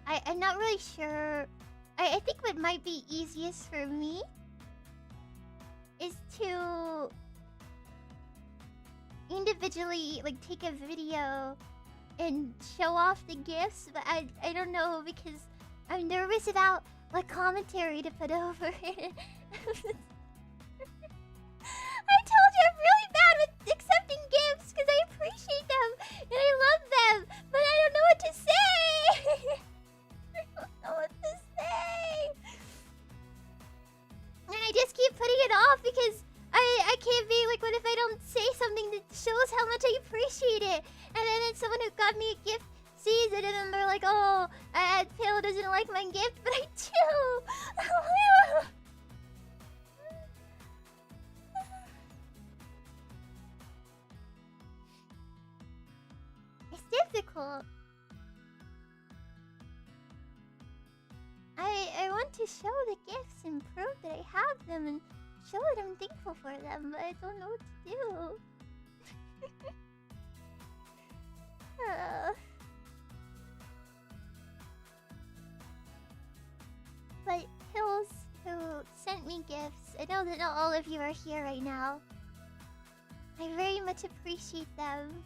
I'm not really sure. I think what might be easiest for me is to individually like take a video and show off the gifts, but I don't know, because I'm nervous about what commentary to put over it. I told you I'm really bad with accepting gifts because I appreciate them and I love them, but I don't know what to say. I don't know what to say. And I just keep putting it off because I can't be like, what if I don't say something that shows how much I appreciate it? And then someone who got me a gift sees it and then they're like, oh, Pillow doesn't like my gift, but I do. It's difficult. I want to show the gifts and prove that I have them and show that I'm thankful for them, but I don't know what to do. But Pills who sent me gifts, I know that not all of you are here right now. I very much appreciate them.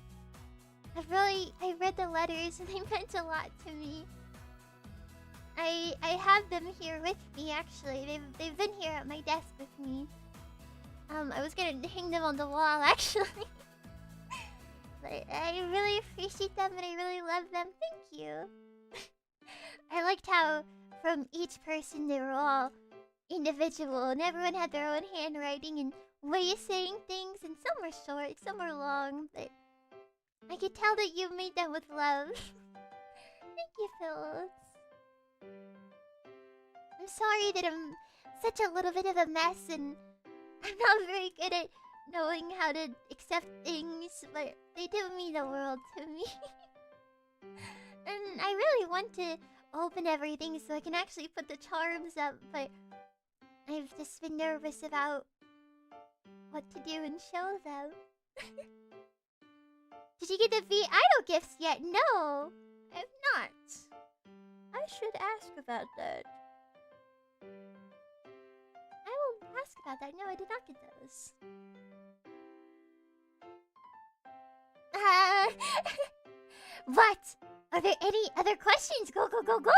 I read the letters and they meant a lot to me. I have them here with me, actually. They've been here at my desk with me. I was gonna hang them on the wall, actually. But I really appreciate them and I really love them. Thank you. I liked how from each person they were all individual and everyone had their own handwriting and way of saying things, and some were short, some were long, but I could tell that you made them with love. Thank you, Phillips. I'm sorry that I'm such a little bit of a mess and I'm not very good at knowing how to accept things, but they do mean the world to me. And I really want to open everything so I can actually put the charms up, but I've just been nervous about what to do and show them. Did you get the V-Idol gifts yet? No, I have not. I should ask about that. I will ask about that. No, I did not get those. What? Are there any other questions? Go, go, go, go!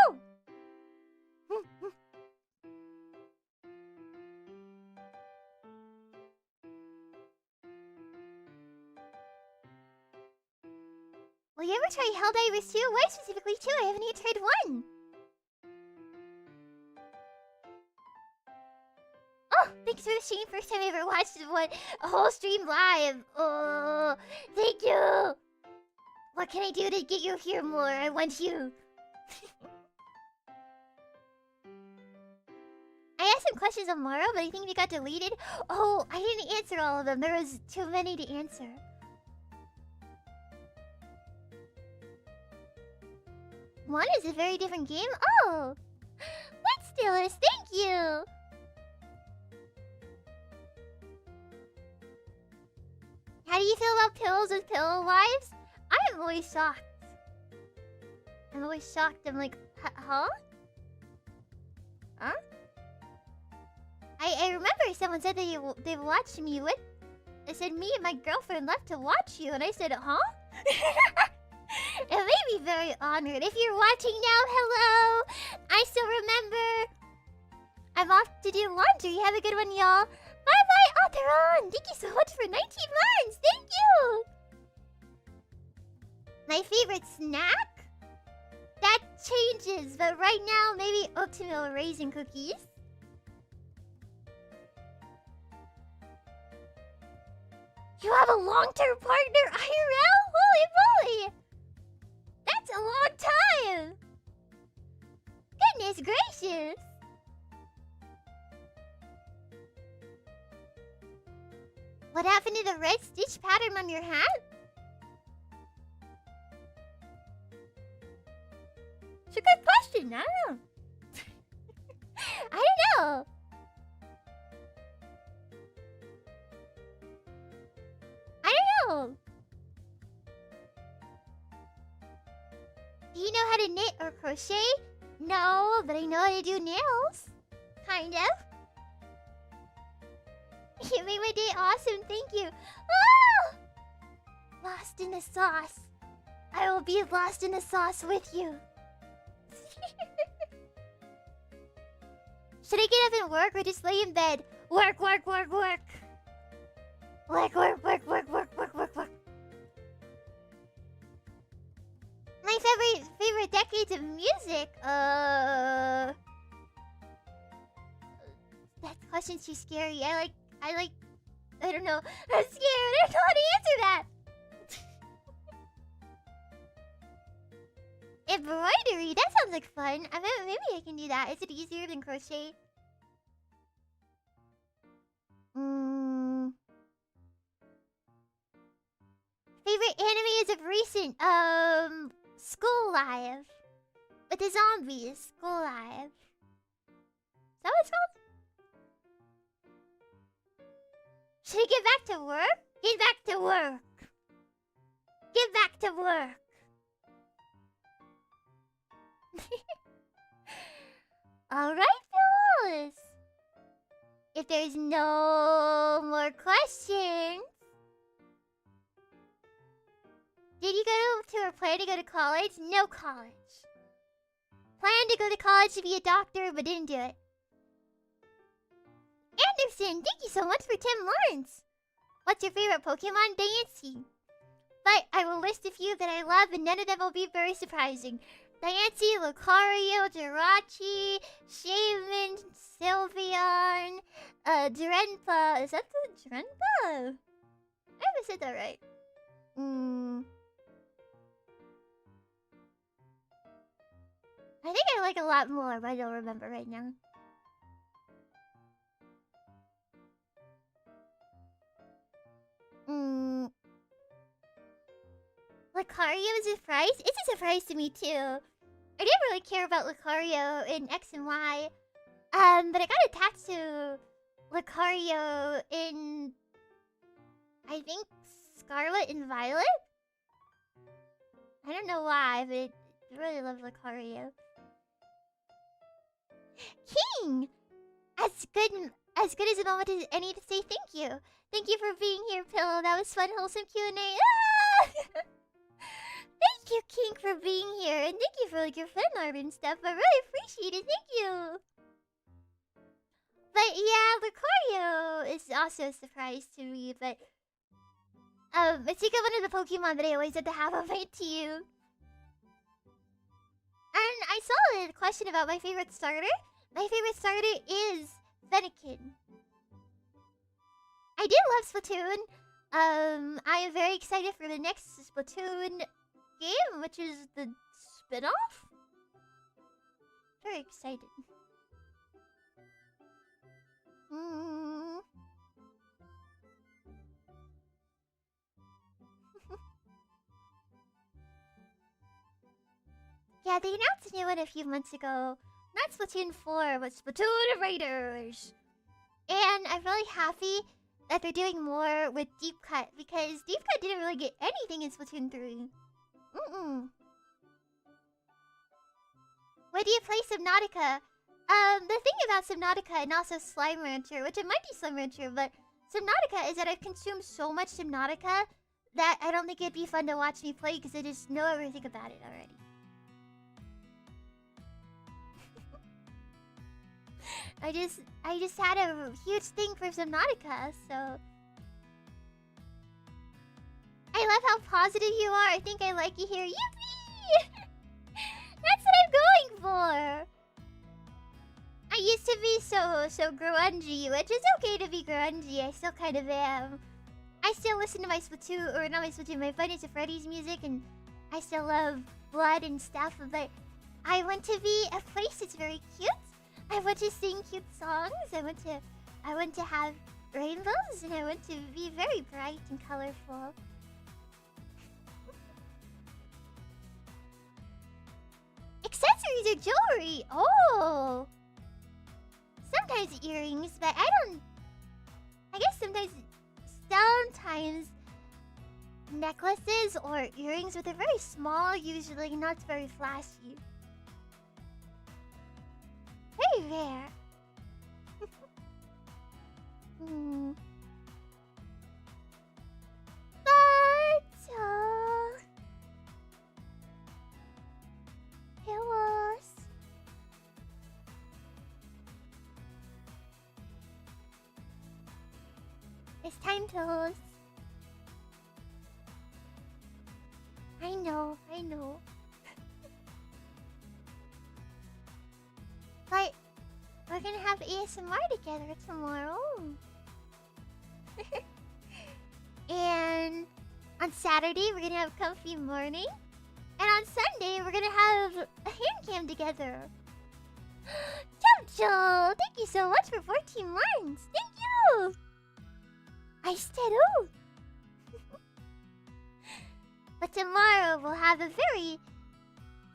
Will you ever try Helldivers 2? Why specifically 2? I haven't even tried 1. Oh, thanks for the stream. First time I ever watched a whole stream live. Oh, thank you. What can I do to get you here more? I want you. I asked some questions on Morrow, but I think they got deleted. Oh, I didn't answer all of them. There was too many to answer. One is a very different game. Oh, let's do this. Thank you. How do you feel about pills with pillow lives? I'm always shocked. I'm always shocked. I'm like, huh? Huh? I remember someone said that they watched me with. They said me and my girlfriend left to watch you, and I said, huh? It made me very honored. If you're watching now, hello. I still remember. I'm off to do laundry. Have a good one, y'all. Bye-bye, Alteron. Thank you so much for 19 months. Thank you. My favorite snack? That changes, but right now, maybe oatmeal raisin cookies. You have a long-term partner, IRL? Holy moly! That's a long time! Goodness gracious! What happened to the red stitch pattern on your hat? It's a good question. I don't know. I don't know. I don't know. Do you know how to knit or crochet? No, but I know how to do nails. Kind of. You made my day awesome, thank you. Oh! Lost in the sauce. I will be lost in the sauce with you. Should I get up and work or just lay in bed? Work, work, work, work. Work, work, work, work, work, work, work, work. My favorite decades of music. That question's too scary. I don't know. I'm scared. I don't know how to answer that. Embroidery. That sounds like fun. I mean, maybe I can do that. Is it easier than crochet? Favorite anime is of recent. School Live. With the zombies. School Live. Is that what it's called? Should I get back to work? Get back to work. Get back to work. Alright, fellas. If there's no more questions. Did you go to or plan to go to college? No college. Planned to go to college to be a doctor, but didn't do it. Anderson, thank you so much for 10 months. What's your favorite Pokemon? Diancie. But I will list a few that I love, and none of them will be very surprising. Diancie, Lucario, Jirachi, Shaman, Sylveon, Drenpa. Is that the Drenpa? I haven't said that right. I think I like a lot more, but I don't remember right now. Lucario is a surprise? It's a surprise to me too. I didn't really care about Lucario in X and Y. But I got attached to Lucario in, I think, Scarlet and Violet? I don't know why, but I really love Lucario. King! As good as a moment as any to say thank you. Thank you for being here, Pillow. That was fun, wholesome Q&A. Ah! Thank you, King, for being here. And thank you for like your fan art and stuff. I really appreciate it. Thank you. But yeah, Lucario is also a surprise to me, but it's like one of the Pokemon that I always had to have on my team. And I saw a question about my favorite starter. My favorite starter is Fennekin. I do love Splatoon. I am very excited for the next Splatoon game, which is the spin-off. Very excited. Yeah, they announced a new one a few months ago. Not Splatoon 4, but Splatoon Raiders. And I'm really happy that they're doing more with Deep Cut, because Deep Cut didn't really get anything in Splatoon 3. Where do you play Subnautica? The thing about Subnautica and also Slime Rancher, which it might be Slime Rancher, but Subnautica is that I've consumed so much Subnautica that I don't think it'd be fun to watch me play because I just know everything about it already. I just had a huge thing for Subnautica, so I love how positive you are. I think I like you here. Yippee! That's what I'm going for. I used to be so grungy, which is okay to be grungy. I still kind of am. I still listen to my Splatoon, or not my Splatoon, my Five Nights at Freddy's music, and I still love blood and stuff, but I want to be a place that's very cute. I want to sing cute songs. I want to have rainbows, and I want to be very bright and colorful. Accessories or jewelry? Oh! Sometimes earrings, but I guess sometimes necklaces or earrings, but they're very small usually, not very flashy. Very rare. But PillowDear. It's time, PillowDear. I know. But we're gonna have ASMR together tomorrow. And on Saturday, we're gonna have comfy morning. And on Sunday, we're gonna have a hand cam together. Jojo, thank you so much for 14 months. Thank you. I said, oh. But tomorrow, we'll have a very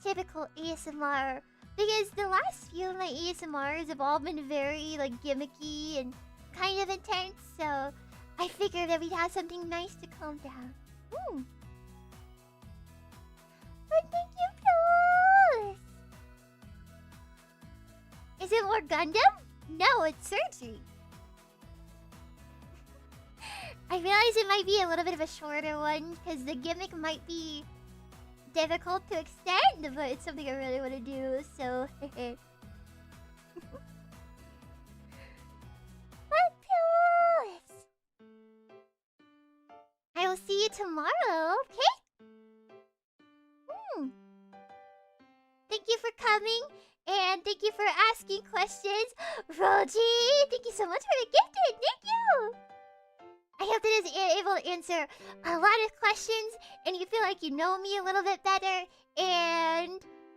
typical ASMR. Because the last few of my ASMRs have all been very, like, gimmicky and kind of intense, so I figured that we'd have something nice to calm down. But thank you, Plus! Is it more Gundam? No, it's surgery. I realize it might be a little bit of a shorter one, because the gimmick might be difficult to extend, but it's something I really want to do, so But Plus! I will see you tomorrow, okay? Thank you for coming, and thank you for asking questions. Roji, thank you so much for the gifted. Thank you! I hope that is able to answer a lot of questions, and you feel like you know me a little bit better, and